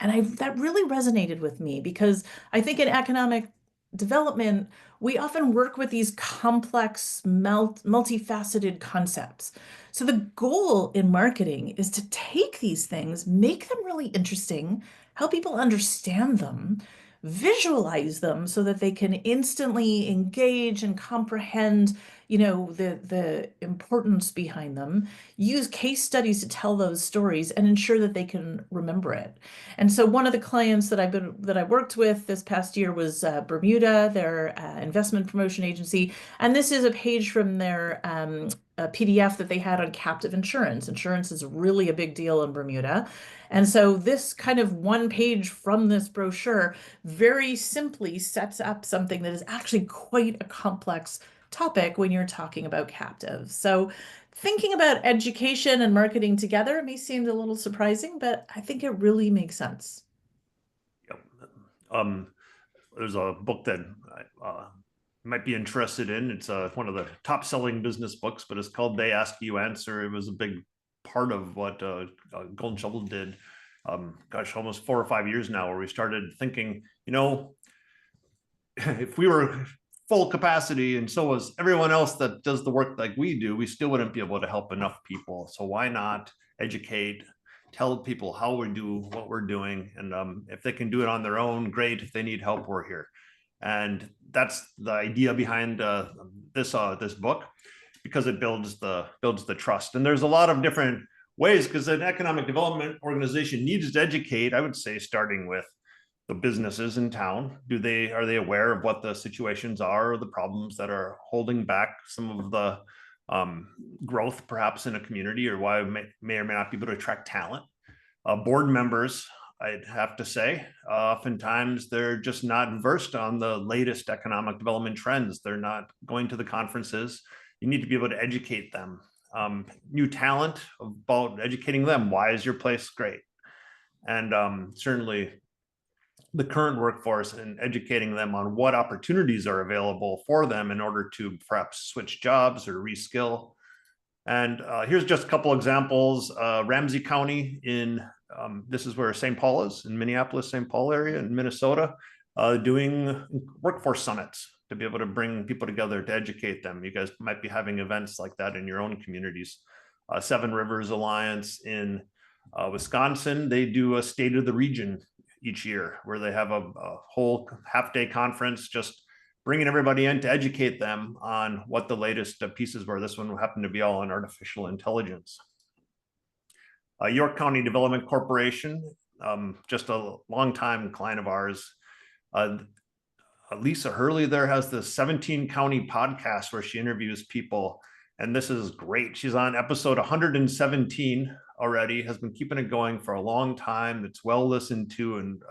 And that really resonated with me, because I think in economic development, we often work with these complex, multifaceted concepts. So the goal in marketing is to take these things, make them really interesting, help people understand them, visualize them so that they can instantly engage and comprehend, the importance behind them, use case studies to tell those stories and ensure that they can remember it. And so one of the clients that I worked with this past year was Bermuda, their investment promotion agency. And this is a page from their a PDF that they had on captive insurance. Insurance is really a big deal in Bermuda. And so this kind of one page from this brochure very simply sets up something that is actually quite a complex topic when you're talking about captives. So thinking about education and marketing together may seem a little surprising, but I think it really makes sense. Yep. There's a book that I might be interested in. It's one of the top selling business books, but it's called They Ask You Answer. It was a big part of what Golden Shovel did. Almost 4 or 5 years now, where we started thinking, if we were full capacity and so was everyone else that does the work like we do, we still wouldn't be able to help enough people. So why not educate, tell people how we do what we're doing, and if they can do it on their own, great. If they need help, we're here. And that's the idea behind this book, because it builds the trust. And there's a lot of different ways, because an economic development organization needs to educate, I would say, starting with the businesses in town. Are they aware of what the situations are, or the problems that are holding back some of the growth perhaps in a community, or why may or may not be able to attract talent? Board members, I'd have to say, oftentimes they're just not versed on the latest economic development trends. They're not going to the conferences. You need to be able to educate them. New talent, about educating them. Why is your place great? And certainly the current workforce, and educating them on what opportunities are available for them in order to perhaps switch jobs or reskill. And here's just a couple examples. Ramsey County this is where St. Paul is, in Minneapolis, St. Paul area in Minnesota, doing workforce summits to be able to bring people together to educate them. You guys might be having events like that in your own communities. Seven Rivers Alliance in Wisconsin, they do a State of the Region each year, where they have a whole half-day conference, just bringing everybody in to educate them on what the latest pieces were. This one happened to be all on artificial intelligence. York County Development Corporation, just a longtime client of ours. Lisa Hurley there has the 17 county podcast where she interviews people, and this is great. She's on episode 117 already, has been keeping it going for a long time. It's well listened to, and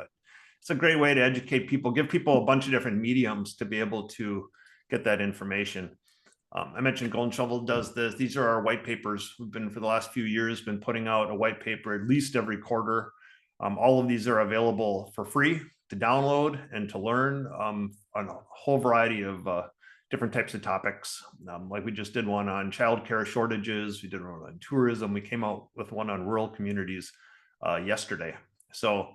it's a great way to educate people, give people a bunch of different mediums to be able to get that information. I mentioned Golden Shovel does this. These are our white papers. We've been, for the last few years, been putting out a white paper at least every quarter. All of these are available for free to download and to learn on a whole variety of different types of topics. Like we just did one on childcare shortages. We did one on tourism. We came out with one on rural communities yesterday. So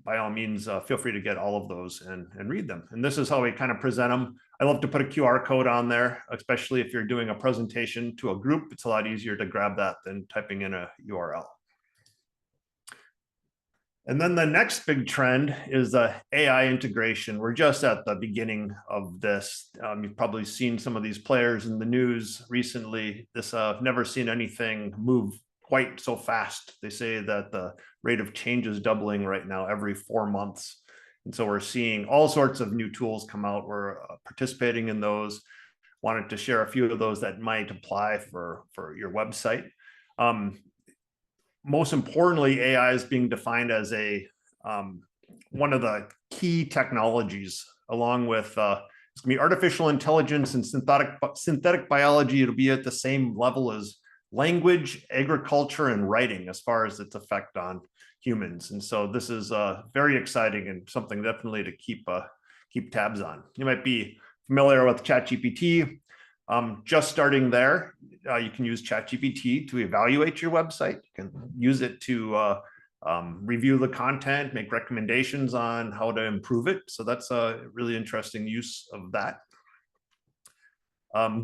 by all means, feel free to get all of those and read them. And this is how we kind of present them. I love to put a QR code on there, especially if you're doing a presentation to a group. It's a lot easier to grab that than typing in a URL. And then the next big trend is the AI integration. We're just at the beginning of this. You've probably seen some of these players in the news recently. I've never seen anything move quite so fast. They say that the rate of change is doubling right now every 4 months. And so we're seeing all sorts of new tools come out. We're participating in those. Wanted to share a few of those that might apply for your website. Most importantly, AI is being defined as one of the key technologies, along with it's going to be artificial intelligence and synthetic biology. It'll be at the same level as language, agriculture, and writing as far as its effect on humans. And so this is very exciting and something definitely to keep tabs on. You might be familiar with ChatGPT. Just starting there, you can use ChatGPT to evaluate your website. You can use it to review the content, make recommendations on how to improve it. So that's a really interesting use of that.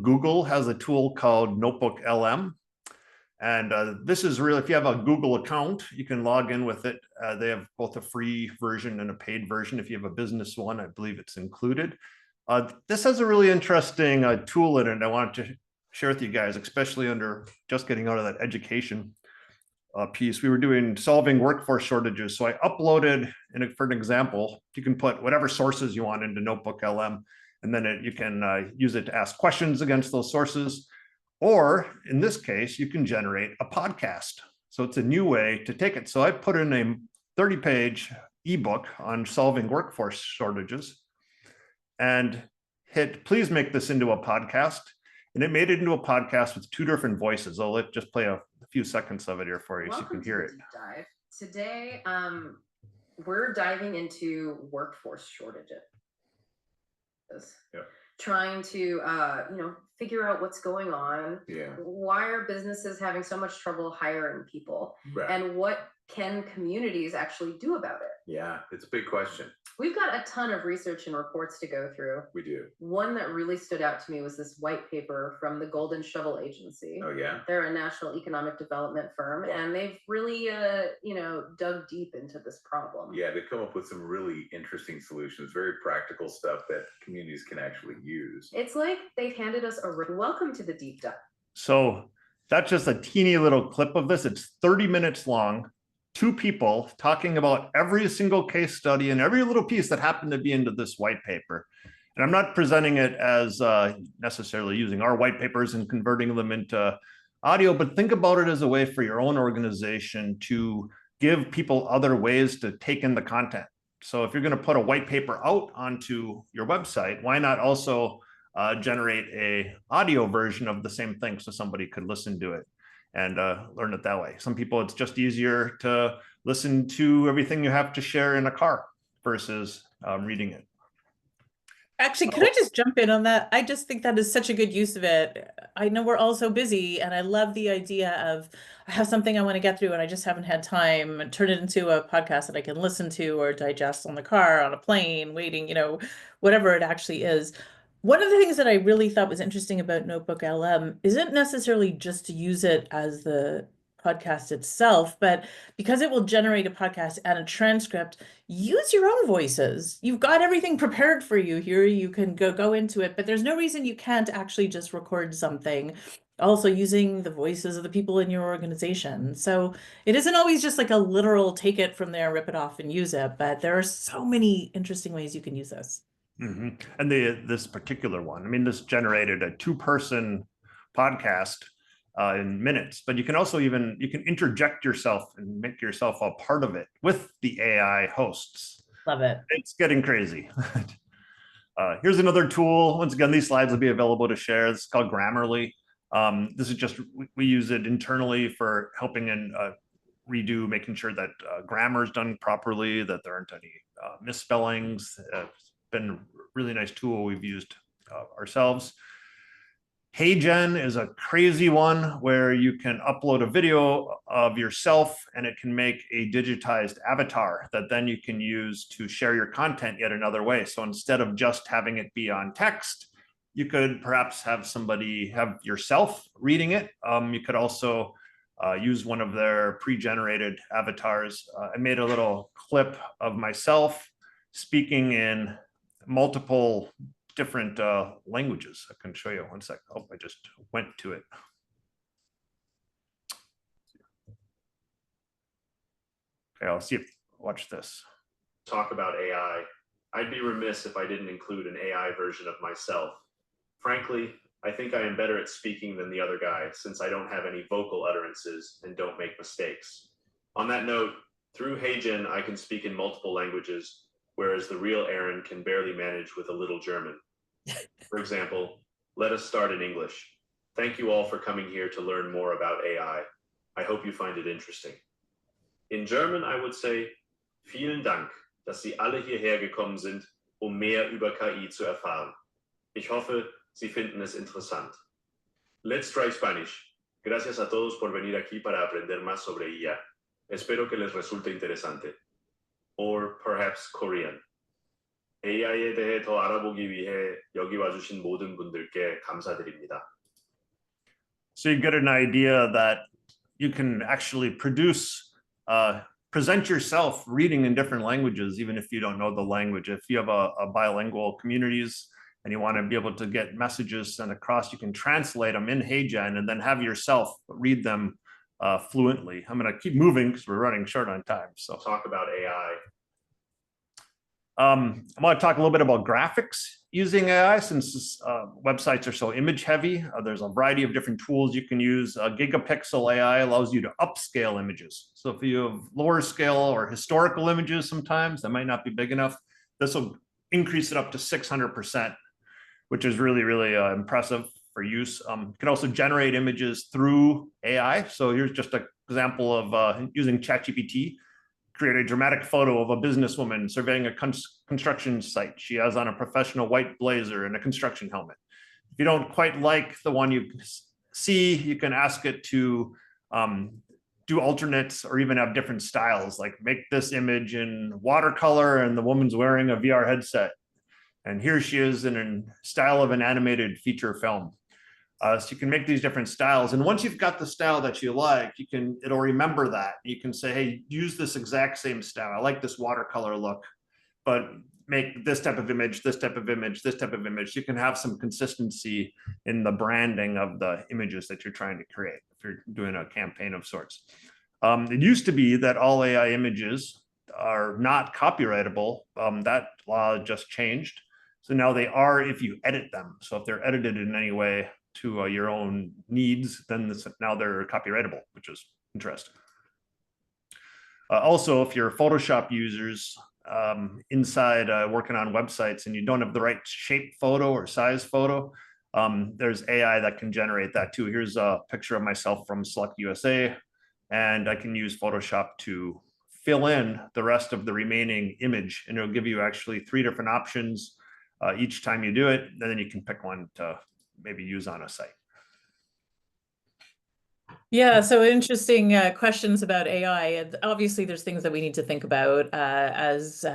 Google has a tool called Notebook LM. And this is really, if you have a Google account, you can log in with it. They have both a free version and a paid version. If you have a business one, I believe it's included. This has a really interesting tool in it. I wanted to share with you guys, especially under just getting out of that education piece. We were doing solving workforce shortages. So I uploaded, for an example, you can put whatever sources you want into Notebook LM, and then you can use it to ask questions against those sources. Or in this case, you can generate a podcast. So it's a new way to take it. So I put in a 30-page ebook on solving workforce shortages and hit, please make this into a podcast. And it made it into a podcast with 2 different voices. I'll just play a few seconds of it here for you so you can hear it. Dive. Today, we're diving into workforce shortages. Yeah. Trying to, figure out what's going on. Yeah. Why are businesses having so much trouble hiring people? Right. And what can communities actually do about it? Yeah, it's a big question. We've got a ton of research and reports to go through. We do. One that really stood out to me was this white paper from the Golden Shovel Agency. Oh, yeah. They're a national economic development firm, and they've really, dug deep into this problem. Yeah, they've come up with some really interesting solutions, very practical stuff that communities can actually use. It's like they've handed us a welcome to the deep dive. So that's just a teeny little clip of this. It's 30 minutes long. 2 people talking about every single case study and every little piece that happened to be into this white paper. And I'm not presenting it as necessarily using our white papers and converting them into audio, but think about it as a way for your own organization to give people other ways to take in the content. So if you're going to put a white paper out onto your website, why not also generate a audio version of the same thing so somebody could listen to it and learn it that way. Some people, it's just easier to listen to everything you have to share in a car versus reading it. Actually, could I just jump in on that? I just think that is such a good use of it. I know we're all so busy, and I love the idea of I have something I want to get through and I just haven't had time, and turn it into a podcast that I can listen to or digest on the car, on a plane, waiting, whatever it actually is. One of the things that I really thought was interesting about Notebook LM isn't necessarily just to use it as the podcast itself, but because it will generate a podcast and a transcript, use your own voices. You've got everything prepared for you here. You can go into it, but there's no reason you can't actually just record something. Also using the voices of the people in your organization. So it isn't always just like a literal take it from there, rip it off and use it, but there are so many interesting ways you can use this. Mm-hmm. And this particular one, I mean, this generated a 2-person podcast in minutes, but you can also you can interject yourself and make yourself a part of it with the AI hosts. Love it. It's getting crazy. Here's another tool. Once again, these slides will be available to share. It's called Grammarly. This is just, we use it internally for helping in making sure that grammar is done properly, that there aren't any misspellings. It's been a really nice tool we've used ourselves. HeyGen is a crazy one where you can upload a video of yourself and it can make a digitized avatar that then you can use to share your content yet another way. So instead of just having it be on text, you could perhaps have yourself reading it. You could also use one of their pre-generated avatars. I made a little clip of myself speaking in multiple different languages. I can show you one sec. Oh, I just went to it. Okay, I'll see if, watch this. talk about AI, I'd be remiss if I didn't include an AI version of myself. Frankly, I think I am better at speaking than the other guy since I don't have any vocal utterances and don't make mistakes. On that note, through HeyGen, I can speak in multiple languages, whereas the real Aaron can barely manage with a little German. For example, let us start in English. Thank you all for coming here to learn more about AI. I hope you find it interesting. In German, I would say, vielen Dank, dass Sie alle hierher gekommen sind, um mehr über KI zu erfahren. Ich hoffe, Sie finden es interessant. Let's try Spanish. Gracias a todos por venir aquí para aprender más sobre IA. Espero que les resulte interesante. Or perhaps Korean. AI에 대해 더 알아보기 위해 여기 와주신 모든 분들께 감사드립니다. So you get an idea that you can actually present yourself reading in different languages, even if you don't know the language. If you have a bilingual communities and you want to be able to get messages sent across, you can translate them in HeyGen and then have yourself read them fluently. I'm going to keep moving because we're running short on time. So talk about AI. I want to talk a little bit about graphics using AI since websites are so image heavy. There's a variety of different tools you can use. Gigapixel AI allows you to upscale images. So if you have lower scale or historical images, sometimes that might not be big enough. This will increase it up to 600%, which is really, really impressive for use. You can also generate images through AI. So here's just an example of using ChatGPT. Create a dramatic photo of a businesswoman surveying a construction site. She has on a professional white blazer and a construction helmet. If you don't quite like the one you see, you can ask it to do alternates or even have different styles, like make this image in watercolor and the woman's wearing a VR headset. And here she is in a style of an animated feature film. So you can make these different styles. And once you've got the style that you like, it'll remember that. You can say, hey, use this exact same style. I like this watercolor look, but make this type of image, this type of image, this type of image. You can have some consistency in the branding of the images that you're trying to create if you're doing a campaign of sorts. It used to be that all AI images are not copyrightable. That law just changed. So now they are if you edit them. So if they're edited in any way to your own needs, then now they're copyrightable, which is interesting. Also, if you're Photoshop users inside working on websites and you don't have the right shape photo or size photo, there's AI that can generate that too. Here's a picture of myself from Select USA, and I can use Photoshop to fill in the rest of the remaining image, and it'll give you actually 3 different options each time you do it, and then you can pick one to maybe use on a site. Yeah, so interesting questions about AI. And obviously, there's things that we need to think about as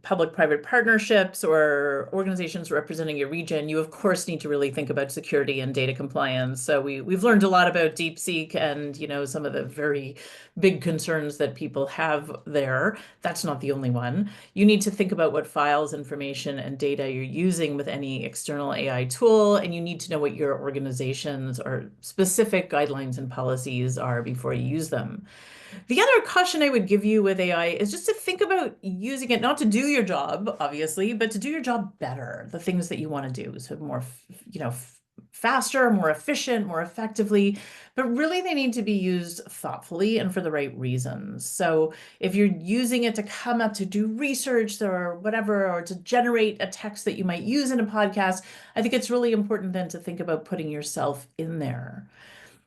public-private partnerships or organizations representing your region. You, of course, need to really think about security and data compliance. So we've learned a lot about DeepSeek and, you know, some of the very big concerns that people have there. That's not the only one. You need to think about what files, information, and data you're using with any external AI tool, and you need to know what your organization's or specific guidelines and policies are before you use them. The other caution I would give you with AI is just to think about using it not to do your job, obviously, but to do your job better, the things that you want to do. So more, you know, faster, more efficient, more effectively, but really they need to be used thoughtfully and for the right reasons. So if you're using it to come up to do research or whatever, or to generate a text that you might use in a podcast, I think it's really important then to think about putting yourself in there.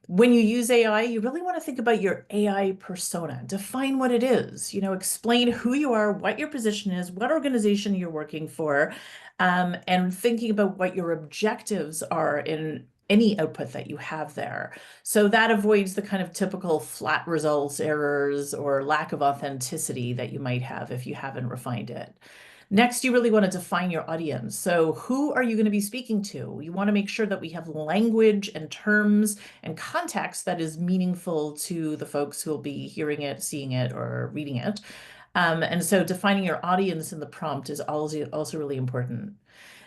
When you use AI, you really want to think about your AI persona. Define what it is, you know, explain who you are, what your position is, what organization you're working for, and thinking about what your objectives are in any output that you have there. So that avoids the kind of typical flat results, errors, or lack of authenticity that you might have if you haven't refined it. Next, you really want to define your audience. So who are you going to be speaking to? You want to make sure that we have language and terms and context that is meaningful to the folks who will be hearing it, seeing it, or reading it. And so defining your audience in the prompt is also really important.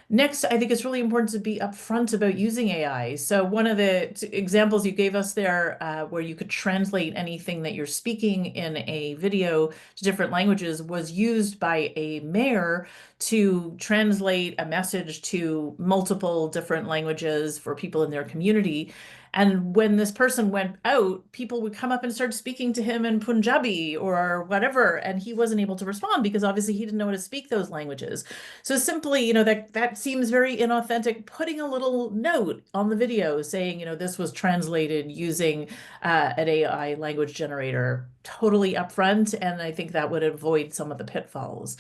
Next, I think it's really important to be upfront about using AI. So one of the examples you gave us there, where you could translate anything that you're speaking in a video to different languages, was used by a mayor to translate a message to multiple different languages for people in their community. And when this person went out, people would come up and start speaking to him in Punjabi or whatever, and he wasn't able to respond because obviously he didn't know how to speak those languages. So simply, that seems very inauthentic. Putting a little note on the video saying, this was translated using an AI language generator, totally upfront, and I think that would avoid some of the pitfalls.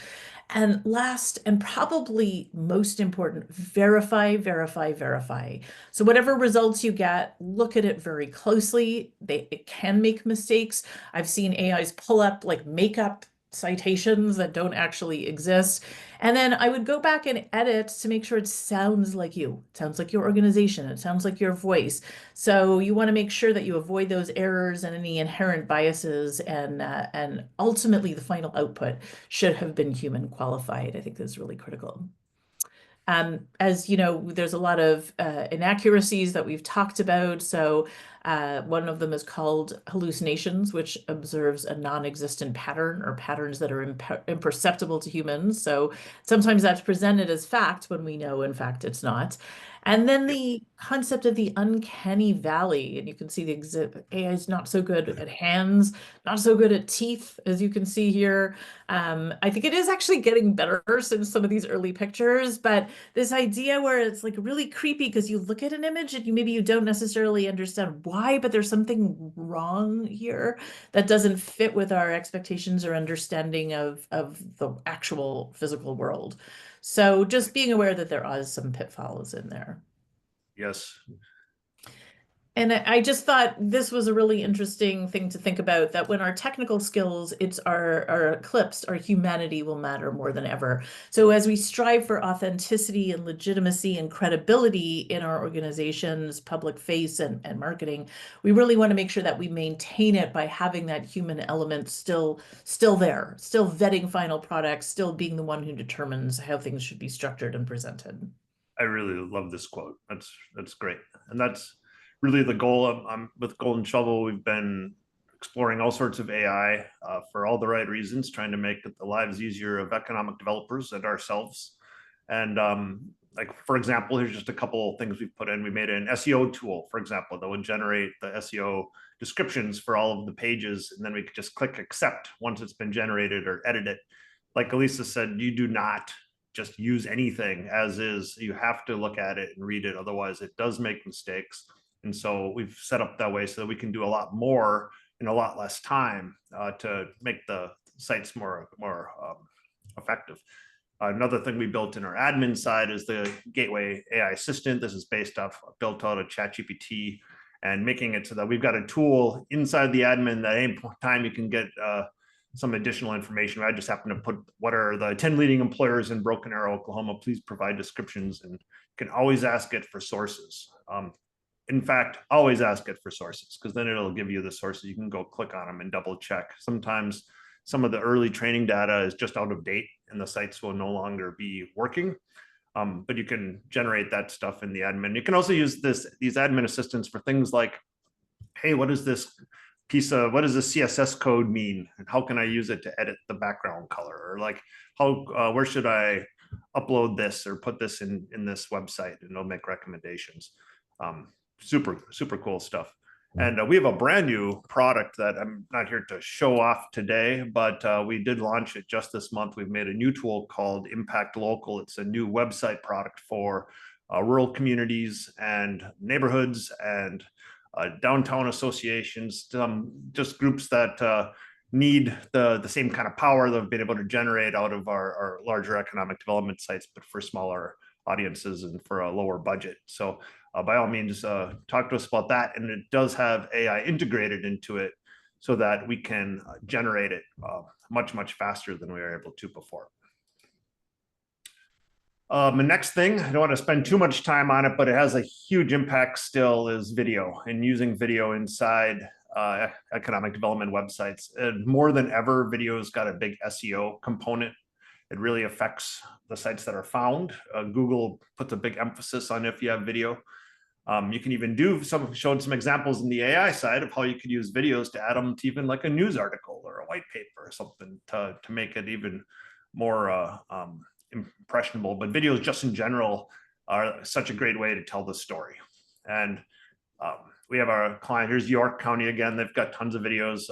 And last, and probably most important, verify, verify, verify. So whatever results you get, look at it very closely. It can make mistakes. I've seen AIs pull up like makeup citations that don't actually exist. And then I would go back and edit to make sure it sounds like you, it sounds like your organization, it sounds like your voice. So you want to make sure that you avoid those errors and any inherent biases, and ultimately the final output should have been human qualified. I think that's really critical. As you know, there's a lot of inaccuracies that we've talked about. So one of them is called hallucinations, which observes a non-existent pattern or patterns that are imperceptible to humans. So sometimes that's presented as fact when we know, in fact, it's not. And then the concept of the uncanny valley, and you can see the AI is not so good at hands, not so good at teeth, as you can see here. I think it is actually getting better since some of these early pictures, but this idea where it's like really creepy because you look at an image and maybe you don't necessarily understand why, but there's something wrong here that doesn't fit with our expectations or understanding of the actual physical world. So just being aware that there are some pitfalls in there. Yes. And I just thought this was a really interesting thing to think about, that when our technical skills are eclipsed, our humanity will matter more than ever. So as we strive for authenticity and legitimacy and credibility in our organization's public face and marketing, we really want to make sure that we maintain it by having that human element still there, still vetting final products, still being the one who determines how things should be structured and presented. I really love this quote. That's great. And that's really the goal of with Golden Shovel. We've been exploring all sorts of AI for all the right reasons, trying to make the lives easier of economic developers and ourselves. And like, for example, here's just a couple of things we've put in. We made an SEO tool, for example, that would generate the SEO descriptions for all of the pages. And then we could just click accept once it's been generated or edit it. Like Elisa said, you do not just use anything as is. You have to look at it and read it. Otherwise, it does make mistakes. And so we've set up that way so that we can do a lot more in a lot less time to make the sites more effective. Another thing we built in our admin side is the Gateway AI Assistant. This is built out of ChatGPT, and making it so that we've got a tool inside the admin that at any time you can get some additional information. I just happen to put what are the 10 leading employers in Broken Arrow, Oklahoma. Please provide descriptions, and you can always ask it for sources. In fact, always ask it for sources, because then it'll give you the sources. You can go click on them and double check. Sometimes some of the early training data is just out of date and the sites will no longer be working. But you can generate that stuff in the admin. You can also use these admin assistants for things like, hey, what does this CSS code mean? And how can I use it to edit the background color? Or like, where should I upload this or put this in this website? And it'll make recommendations. Super cool stuff. And we have a brand new product that I'm not here to show off today, but we did launch it just this month. We've made a new tool called Impact Local. It's a new website product for rural communities and neighborhoods and downtown associations, just groups that need the same kind of power that we've been able to generate out of our larger economic development sites, but for smaller audiences and for a lower budget. So by all means, talk to us about that. And it does have AI integrated into it so that we can generate it much faster than we were able to before. The next thing, I don't want to spend too much time on it, but it has a huge impact still, is video and using video inside economic development websites. And more than ever, video's got a big SEO component. It really affects the sites that are found. Google puts a big emphasis on if you have video. You can even showed some examples in the AI side of how you could use videos to add them to even like a news article or a white paper or something to make it even more impressionable. But videos just in general are such a great way to tell the story. And we have our client, here's York County again. They've got tons of videos.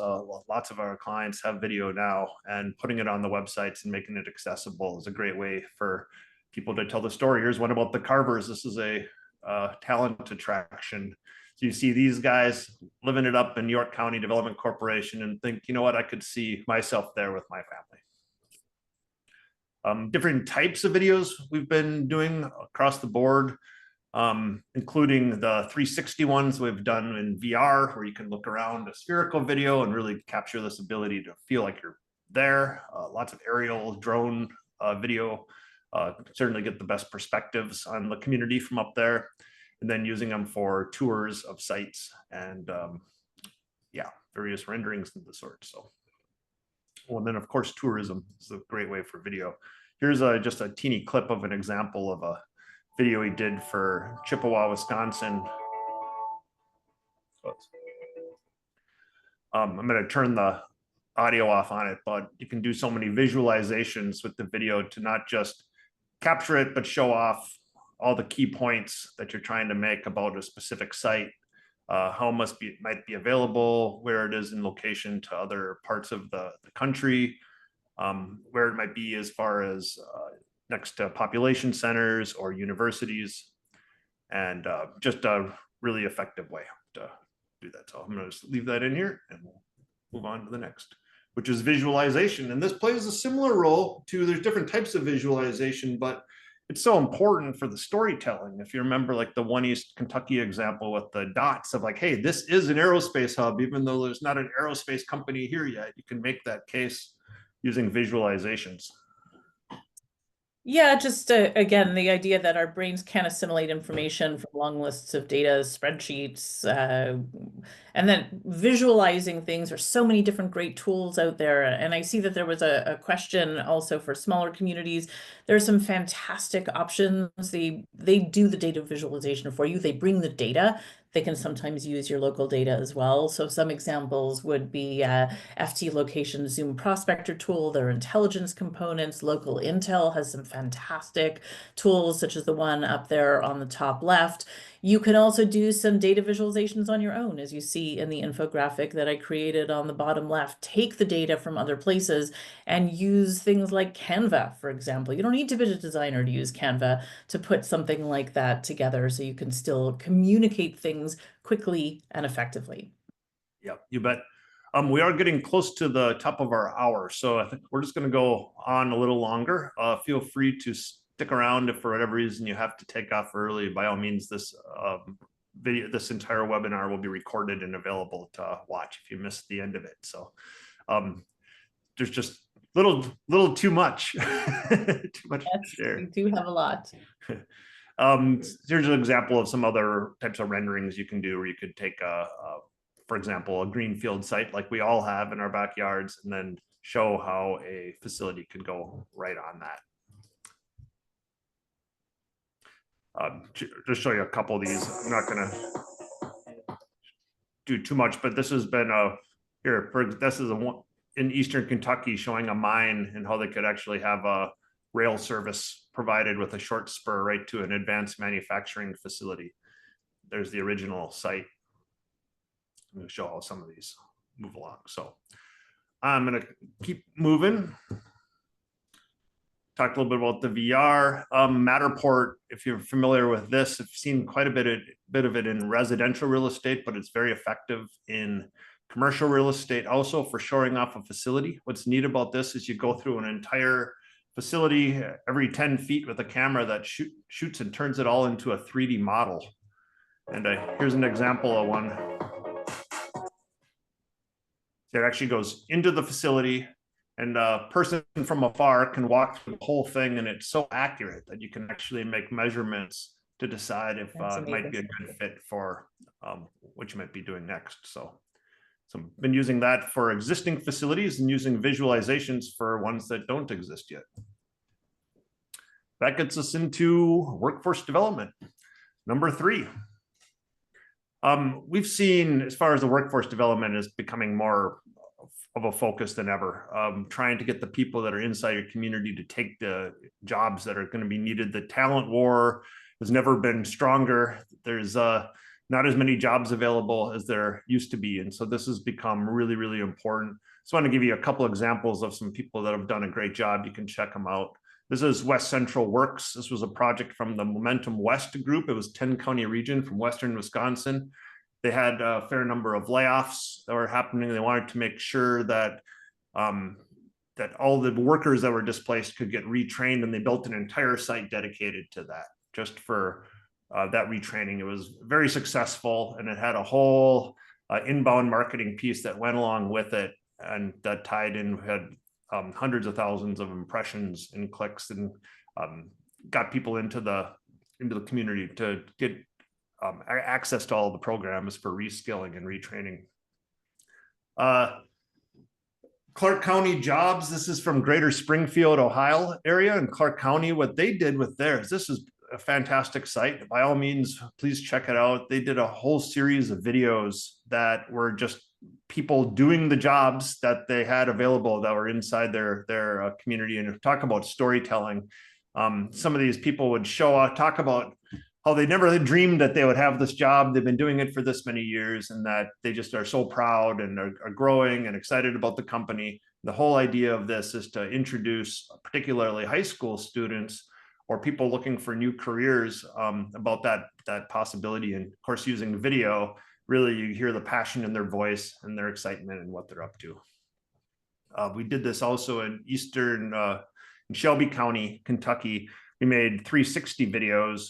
Lots of our clients have video now, and putting it on the websites and making it accessible is a great way for people to tell the story. Here's one about the Carvers. This is a talent attraction. So you see these guys living it up in York County Development Corporation and think, you know what, I could see myself there with my family. Different types of videos we've been doing across the board. Including the 360 ones we've done in VR, where you can look around a spherical video and really capture this ability to feel like you're there. Lots of aerial drone video, certainly get the best perspectives on the community from up there, and then using them for tours of sites and yeah, various renderings of the sort. So, well, and then of course, tourism is a great way for video. Here's just a teeny clip of an example of a video he did for Chippewa, Wisconsin. I'm going to turn the audio off on it, but you can do so many visualizations with the video to not just capture it, but show off all the key points that you're trying to make about a specific site, how it might be available, where it is in location to other parts of the country, where it might be as far as next to population centers or universities, and just a really effective way to do that. So I'm going to just leave that in here and we'll move on to the next, which is visualization. And this plays a similar role to, there's different types of visualization, but it's so important for the storytelling. If you remember like the One East Kentucky example with the dots of like, hey, this is an aerospace hub, even though there's not an aerospace company here yet, you can make that case using visualizations. Yeah, just again, the idea that our brains can't assimilate information from long lists of data, spreadsheets, and then visualizing things. There's so many different great tools out there. And I see that there was a question also for smaller communities. There's some fantastic options. They do the data visualization for you. They bring the data. They can sometimes use your local data as well. So some examples would be FT Location Zoom Prospector tool, their intelligence components. Local Intel has some fantastic tools, such as the one up there on the top left. You can also do some data visualizations on your own, as you see in the infographic that I created on the bottom left. Take the data from other places and use things like Canva, for example. You don't need to be a designer to use Canva to put something like that together, so you can still communicate things quickly and effectively. Yep, you bet. We are getting close to the top of our hour, so I think we're just going to go on a little longer. Feel free to stick around if for whatever reason you have to take off early. By all means, this entire webinar will be recorded and available to watch if you missed the end of it. So there's just little too much, too much to share. You do have a lot. Here's an example of some other types of renderings you can do, where you could take for example, a greenfield site like we all have in our backyards, and then show how a facility could go right on that. Just show you a couple of these. I'm not going to do too much, but this has been this is in Eastern Kentucky, showing a mine and how they could actually have a rail service provided with a short spur right to an advanced manufacturing facility. There's the original site. I'm going to show how some of these move along. So I'm going to keep moving. Talk a little bit about the VR. Matterport, if you're familiar with this, I've seen quite a bit of it in residential real estate, but it's very effective in commercial real estate also for showing off a facility. What's neat about this is you go through an entire facility every 10 feet with a camera that shoots and turns it all into a 3D model. And here's an example of one. It actually goes into the facility, and a person from afar can walk through the whole thing, and it's so accurate that you can actually make measurements to decide if it might be a good fit for what you might be doing next. So I've been using that for existing facilities and using visualizations for ones that don't exist yet. that gets us into workforce development. Number 3. We've seen, as far as the workforce development is becoming more of a focus than ever, trying to get the people that are inside your community to take the jobs that are going to be needed. The talent war has never been stronger. There's not as many jobs available as there used to be. And so this has become really, really important. So I want to give you a couple examples of some people that have done a great job. You can check them out. This is West Central Works. This was a project from the Momentum West group. It was 10-county region from Western Wisconsin. They had a fair number of layoffs that were happening. They wanted to make sure that that all the workers that were displaced could get retrained, and they built an entire site dedicated to that, just for that retraining. It was very successful, and it had a whole inbound marketing piece that went along with it, and that tied in, had hundreds of thousands of impressions and clicks, and got people into the community to get access to all the programs for reskilling and retraining. Clark County Jobs, this is from Greater Springfield, Ohio area. And Clark County, what they did with theirs, this is a fantastic site. By all means, please check it out. They did a whole series of videos that were just people doing the jobs that they had available that were inside their community. And talk about storytelling. Some of these people would talk about how they never had dreamed that they would have this job. They've been doing it for this many years, and that they just are so proud and are growing and excited about the company. The whole idea of this is to introduce particularly high school students or people looking for new careers about that possibility. And of course, using video, really you hear the passion in their voice and their excitement and what they're up to. We did this also in in Shelby County, Kentucky. We made 360 videos,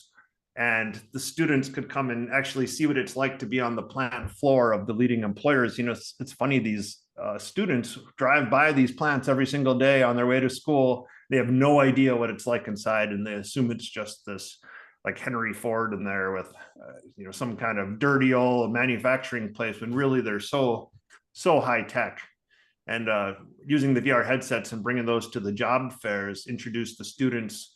and the students could come and actually see what it's like to be on the plant floor of the leading employers. You know, it's funny, these students drive by these plants every single day on their way to school. They have no idea what it's like inside, and they assume it's just this like Henry Ford in there with some kind of dirty old manufacturing place, when really they're so high tech. And using the VR headsets and bringing those to the job fairs introduce the students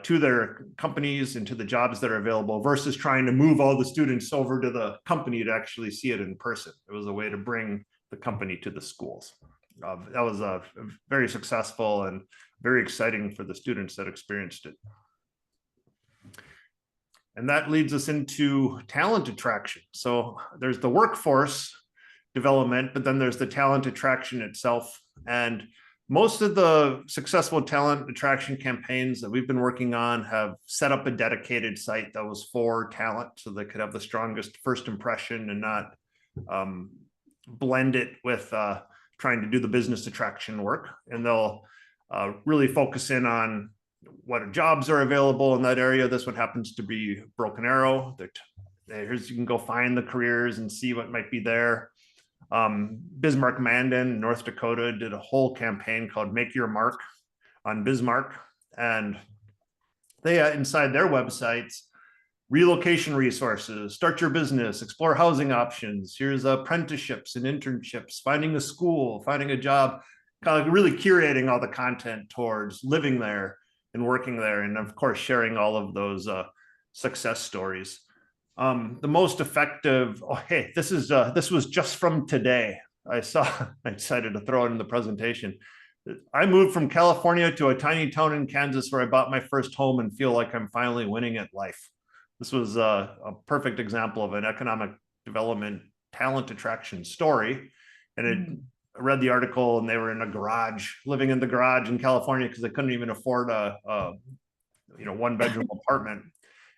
to their companies and to the jobs that are available, versus trying to move all the students over to the company to actually see it in person. It was a way to bring the company to the schools. That was very successful and very exciting for the students that experienced it. And that leads us into talent attraction. So there's the workforce development, but then there's the talent attraction itself. And most of the successful talent attraction campaigns that we've been working on have set up a dedicated site that was for talent, so they could have the strongest first impression and not blend it with trying to do the business attraction work. And they'll really focus in on what jobs are available in that area. This one happens to be Broken Arrow. Here's, you can go find the careers and see what might be there. Bismarck Mandan, North Dakota, did a whole campaign called Make Your Mark on Bismarck. And they, inside their websites, relocation resources, start your business, explore housing options. Here's apprenticeships and internships, finding a school, finding a job, kind of really curating all the content towards living there and working there. And of course, sharing all of those success stories. The most effective, this was just from today. I decided to throw it in the presentation. I moved from California to a tiny town in Kansas where I bought my first home and feel like I'm finally winning at life. This was a perfect example of an economic development talent attraction story. And I read the article, and they were in a garage, living in the garage in California because they couldn't even afford a one-bedroom apartment.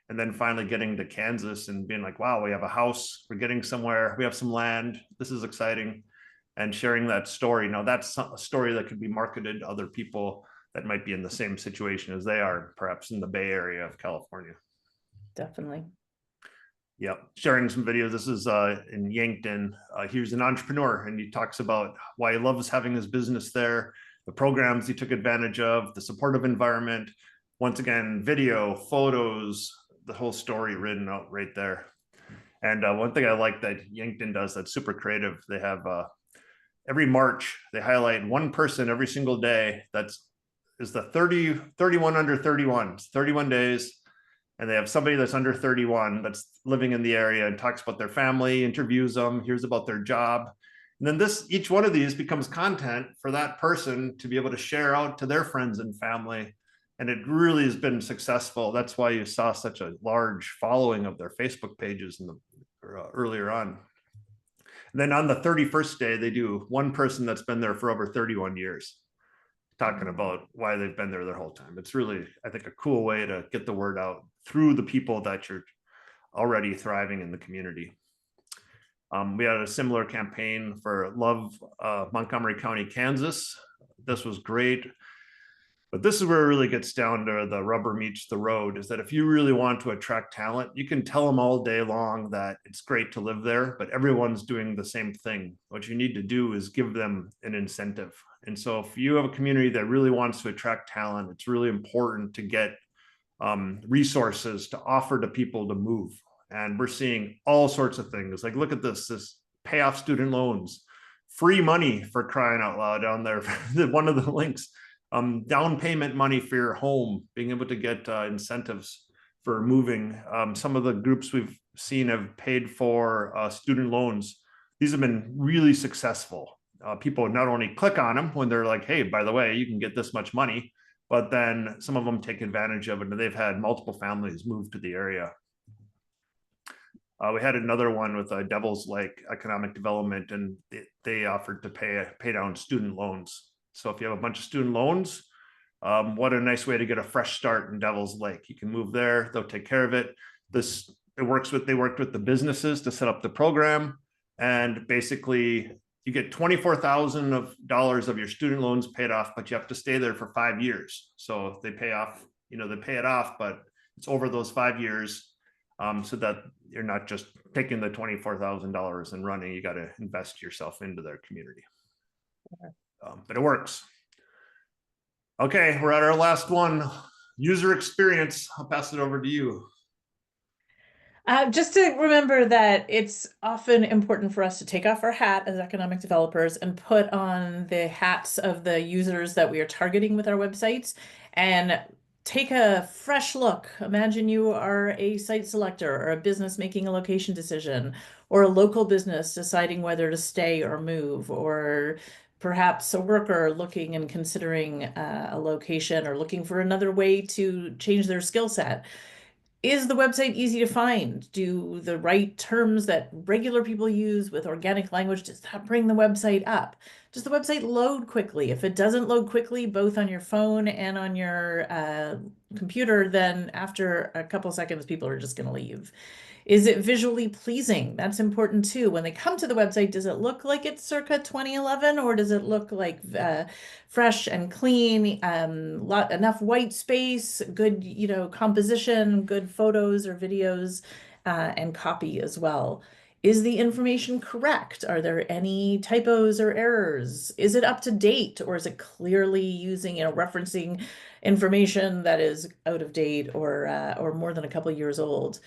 And then finally getting to Kansas and being like, wow, we have a house, we're getting somewhere, we have some land, this is exciting. And sharing that story. Now that's a story that could be marketed to other people that might be in the same situation as they are, perhaps in the Bay Area of California. Definitely. Yeah, sharing some videos. This is in Yankton. Here's an entrepreneur, and he talks about why he loves having his business there, the programs he took advantage of, the supportive environment. Once again, video, photos, the whole story written out right there. And one thing I like that Yankton does that's super creative, they have every March, they highlight one person every single day that's is the 31 under 31, it's 31 days. And they have somebody that's under 31 that's living in the area and talks about their family, interviews them, hears about their job. And then each one of these becomes content for that person to be able to share out to their friends and family. And it really has been successful. That's why you saw such a large following of their Facebook pages earlier on. And then on the 31st day, they do one person that's been there for over 31 years, talking about why they've been there their whole time. It's really, I think, a cool way to get the word out through the people that you're already thriving in the community. We had a similar campaign for Love Montgomery County, Kansas. This was great. But this is where it really gets down to the rubber meets the road, is that if you really want to attract talent, you can tell them all day long that it's great to live there, but everyone's doing the same thing. What you need to do is give them an incentive. And so if you have a community that really wants to attract talent, it's really important to get resources to offer to people to move. And we're seeing all sorts of things. Like, look at this pay off student loans, free money, for crying out loud, down there. One of the links, down payment money for your home, being able to get incentives for moving. Some of the groups we've seen have paid for student loans. These have been really successful. People not only click on them when they're like, hey, by the way, you can get this much money, but then some of them take advantage of it, and they've had multiple families move to the area. We had another one with Devil's Lake Economic Development, and they offered to pay down student loans. So if you have a bunch of student loans, what a nice way to get a fresh start in Devil's Lake. You can move there, they'll take care of it. They worked with the businesses to set up the program, and basically you get $24,000 of your student loans paid off, but you have to stay there for 5 years. So they pay off, they pay it off, but it's over those 5 years. So that you're not just taking the $24,000 and running, you got to invest yourself into their community. But it works. Okay, we're at our last one, user experience. I'll pass it over to you. Just to remember that it's often important for us to take off our hat as economic developers and put on the hats of the users that we are targeting with our websites and take a fresh look. Imagine you are a site selector or a business making a location decision, or a local business deciding whether to stay or move, or perhaps a worker looking and considering a location or looking for another way to change their skill set. Is the website easy to find? Do the right terms that regular people use with organic language, does that bring the website up? Does the website load quickly? If it doesn't load quickly, both on your phone and on your computer, then after a couple seconds, people are just going to leave. Is it visually pleasing? That's important too. When they come to the website, does it look like it's circa 2011, or does it look like fresh and clean, enough white space, good, composition, good photos or videos, and copy as well? Is the information correct? Are there any typos or errors? Is it up to date, or is it clearly using, referencing information that is out of date or more than a couple years old?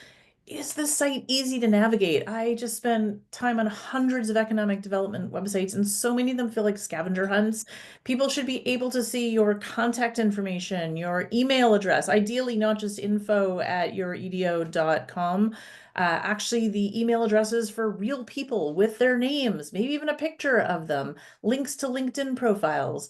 Is this site easy to navigate? I just spent time on hundreds of economic development websites, and so many of them feel like scavenger hunts. People should be able to see your contact information, your email address, ideally not just info@youredo.com. Actually, the email addresses for real people with their names, maybe even a picture of them, links to LinkedIn profiles.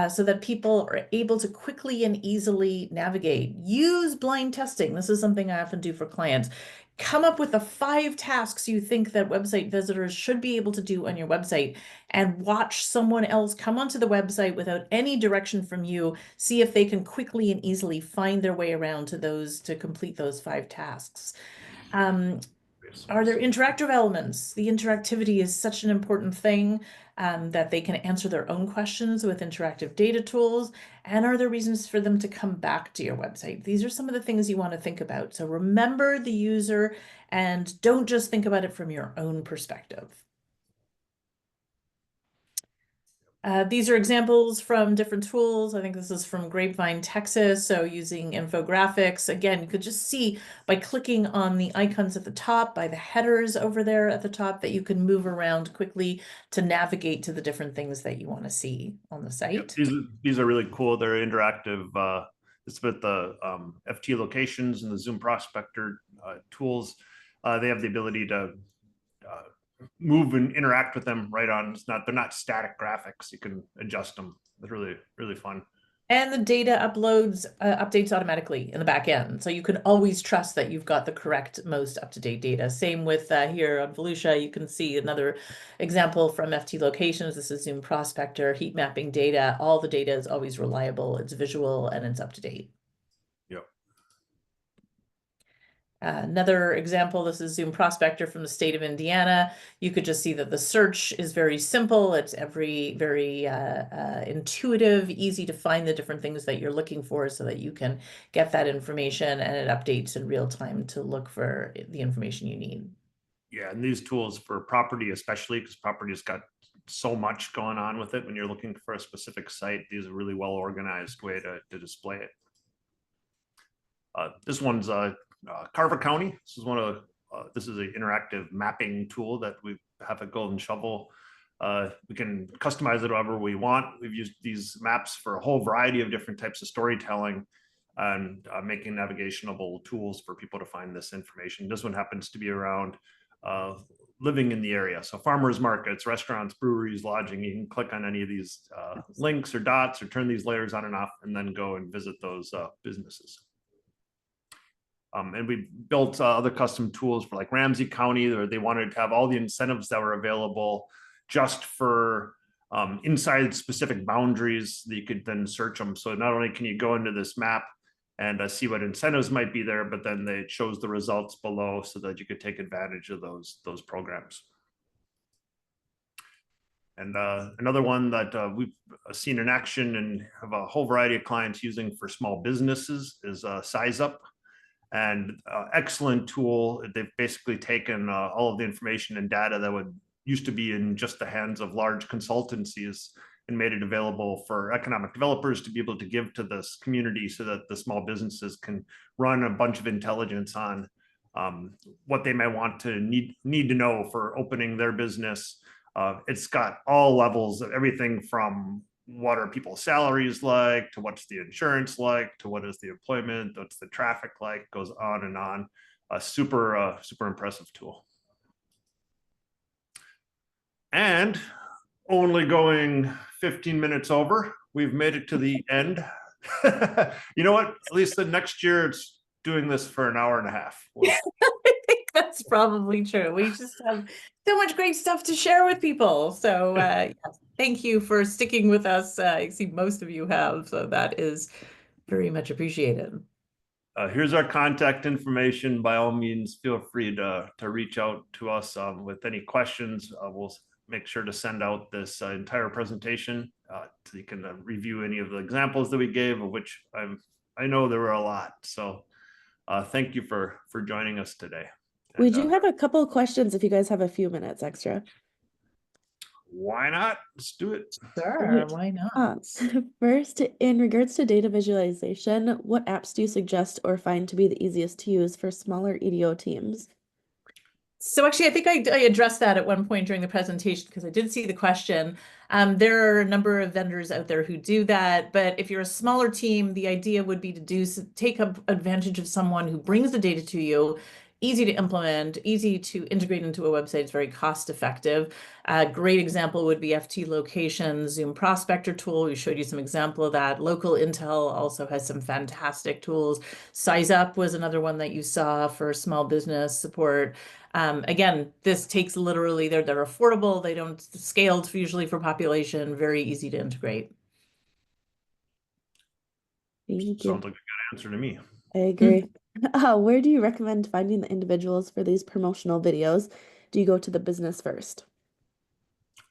So that people are able to quickly and easily navigate. Use blind testing. This is something I often do for clients. Come up with the 5 tasks you think that website visitors should be able to do on your website, and watch someone else come onto the website without any direction from you. See if they can quickly and easily find their way around to complete those 5 tasks. Are there interactive elements? The interactivity is such an important thing, that they can answer their own questions with interactive data tools. And are there reasons for them to come back to your website? These are some of the things you want to think about. So remember the user and don't just think about it from your own perspective. These are examples from different tools. I think this is from Grapevine, Texas. So using infographics. Again, you could just see by clicking on the icons at the top, by the headers over there at the top, that you can move around quickly to navigate to the different things that you want to see on the site. Yep, these are really cool. They're interactive. It's with the FT locations and the Zoom Prospector tools. They have the ability to move and interact with them right on. They're not static graphics. You can adjust them. It's really, really fun. And the data updates automatically in the back end. So you can always trust that you've got the correct, most up-to-date data. Same with here on Volusia, you can see another example from FT Locations. This is Zoom Prospector, heat mapping data. All the data is always reliable, it's visual, and it's up-to-date. Yep. Another example, this is Zoom Prospector from the state of Indiana. You could just see that the search is very simple. It's very intuitive, easy to find the different things that you're looking for so that you can get that information, and it updates in real time to look for the information you need. Yeah, and these tools for property, especially because property's got so much going on with it when you're looking for a specific site, these are a really well organized way to display it. This one's Carver County. This is this is an interactive mapping tool that we have at Golden Shovel. We can customize it however we want. We've used these maps for a whole variety of different types of storytelling and making navigational tools for people to find this information. This one happens to be around living in the area. So farmers markets, restaurants, breweries, lodging, you can click on any of these links or dots or turn these layers on and off and then go and visit those businesses. And we built other custom tools for like Ramsey County, where they wanted to have all the incentives that were available just for inside specific boundaries that you could then search them. So not only can you go into this map and see what incentives might be there, but then it shows the results below so that you could take advantage of those programs. And another one that we've seen in action and have a whole variety of clients using for small businesses is Size Up. And excellent tool. They've basically taken all of the information and data that would used to be in just the hands of large consultancies and made it available for economic developers to be able to give to this community so that the small businesses can run a bunch of intelligence on what they might want to need to know for opening their business. It's got all levels of everything from what are people's salaries like, to what's the insurance like, to what is the employment, what's the traffic like, goes on and on. A super impressive tool. And only going 15 minutes over, we've made it to the end. You know what? At least the next year it's doing this for an hour and a half. I think that's probably true. We just have so much great stuff to share with people. So yes, thank you for sticking with us. I see most of you have, so that is very much appreciated. Here's our contact information. By all means, feel free to reach out to us with any questions. We'll make sure to send out this entire presentation so you can review any of the examples that we gave, of which I know there were a lot. So thank you for joining us today. We do have a couple of questions if you guys have a few minutes extra. Why not? Let's do it. Sure, why not? First, in regards to data visualization, what apps do you suggest or find to be the easiest to use for smaller EDO teams? So actually, I think I addressed that at one point during the presentation because I did see the question. There are a number of vendors out there who do that, but if you're a smaller team, the idea would be to take advantage of someone who brings the data to you, easy to implement, easy to integrate into a website. It's very cost effective. A great example would be FT Locations, Zoom Prospector tool. We showed you some example of that. Local Intel also has some fantastic tools. Size Up was another one that you saw for small business support. Again, this takes literally, they're affordable. They don't scale usually for population, very easy to integrate. Thank you. Sounds like a good answer to me. I agree. Where do you recommend finding the individuals for these promotional videos? Do you go to the business first?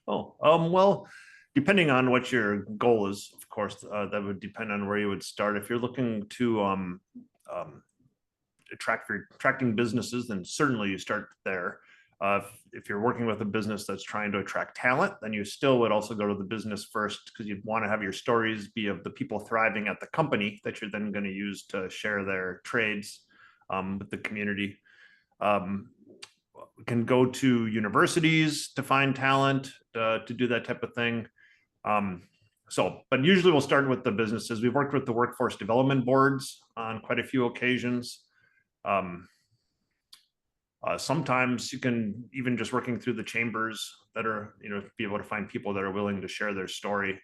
Oh, well, depending on what your goal is, of course, that would depend on where you would start. If you're looking to attracting businesses, then certainly you start there. If you're working with a business that's trying to attract talent, then you still would also go to the business first, because you'd want to have your stories be of the people thriving at the company that you're then going to use to share their trades with the community. We can go to universities to find talent to do that type of thing. But usually we'll start with the businesses. We've worked with the workforce development boards on quite a few occasions. Sometimes you can even just working through the chambers that are, be able to find people that are willing to share their story.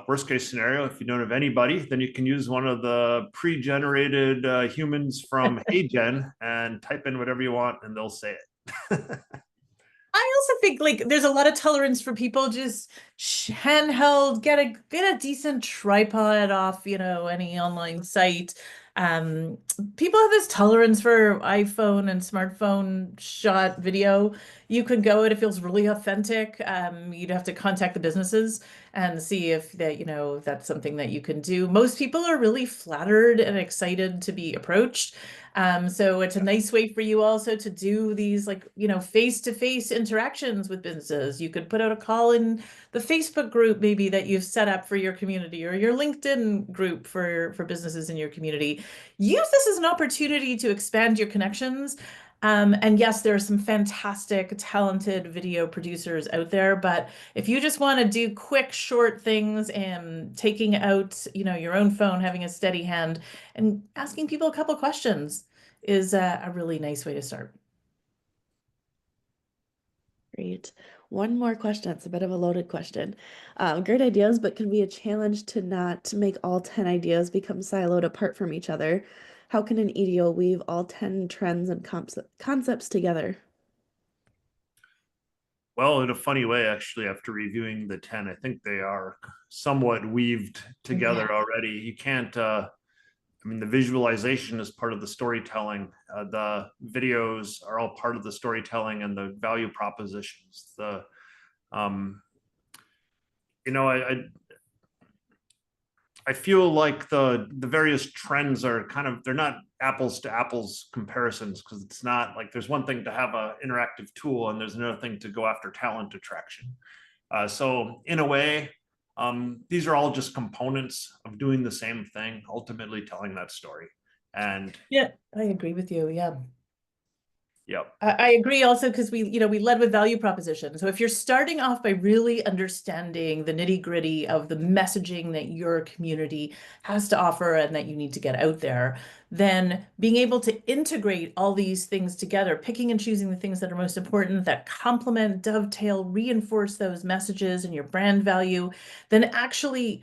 Worst case scenario, if you don't have anybody, then you can use one of the pre-generated humans from HeyGen and type in whatever you want and they'll say it. I also think like there's a lot of tolerance for people just handheld, get a decent tripod off, any online site. People have this tolerance for iPhone and smartphone shot video. You can go it feels really authentic. You'd have to contact the businesses and see if that's something that you can do. Most people are really flattered and excited to be approached. So it's a nice way for you also to do these face-to-face interactions with businesses. You could put out a call in the Facebook group maybe that you've set up for your community, or your LinkedIn group for businesses in your community. Use this as an opportunity to expand your connections. And yes, there are some fantastic, talented video producers out there, but if you just want to do quick, short things and taking out, your own phone, having a steady hand, and asking people a couple questions is a really nice way to start. Great. One more question. It's a bit of a loaded question. Great ideas, but can be a challenge to not make all 10 ideas become siloed apart from each other. How can an EDO weave all 10 trends and concepts together? Well, in a funny way, actually, after reviewing the 10, I think they are somewhat weaved together already. You can't, the visualization is part of the storytelling. The videos are all part of the storytelling and the value propositions. I feel like the various trends are they're not apples to apples comparisons, because it's not like there's one thing to have an interactive tool and there's another thing to go after talent attraction. So in a way, these are all just components of doing the same thing, ultimately telling that story. And yeah, I agree with you. Yeah. Yep. I agree also, because we led with value proposition. So if you're starting off by really understanding the nitty-gritty of the messaging that your community has to offer and that you need to get out there, then being able to integrate all these things together, picking and choosing the things that are most important, that complement, dovetail, reinforce those messages and your brand value, then actually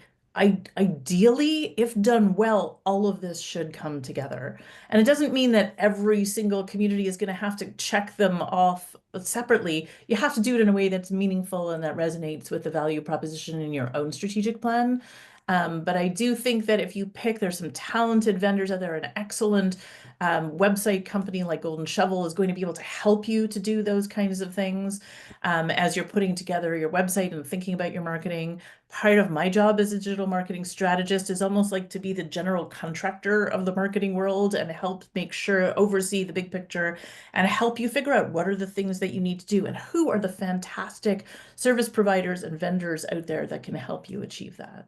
ideally, if done well, all of this should come together. And it doesn't mean that every single community is going to have to check them off separately. You have to do it in a way that's meaningful and that resonates with the value proposition in your own strategic plan. But I do think that if you there's some talented vendors out there. An excellent website company like Golden Shovel is going to be able to help you to do those kinds of things as you're putting together your website and thinking about your marketing. Part of my job as a digital marketing strategist is almost like to be the general contractor of the marketing world and help make sure, oversee the big picture and help you figure out what are the things that you need to do and who are the fantastic service providers and vendors out there that can help you achieve that.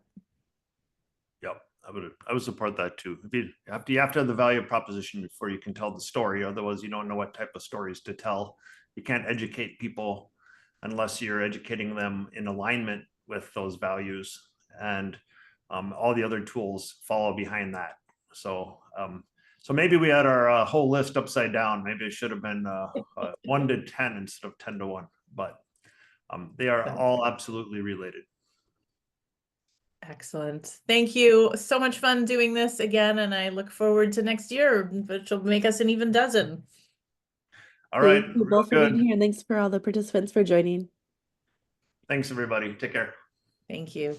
Yep, I would support that too. You have to have the value proposition before you can tell the story. Otherwise, you don't know what type of stories to tell. You can't educate people unless you're educating them in alignment with those values, and all the other tools follow behind that. So, so maybe we had our whole list upside down. Maybe it should have been 1 to 10 instead of 10 to 1. But they are all absolutely related. Excellent. Thank you. So much fun doing this again, and I look forward to next year, which will make us an even dozen. All right. Thank you both for being here, and thanks for all the participants for joining. Thanks, everybody. Take care. Thank you.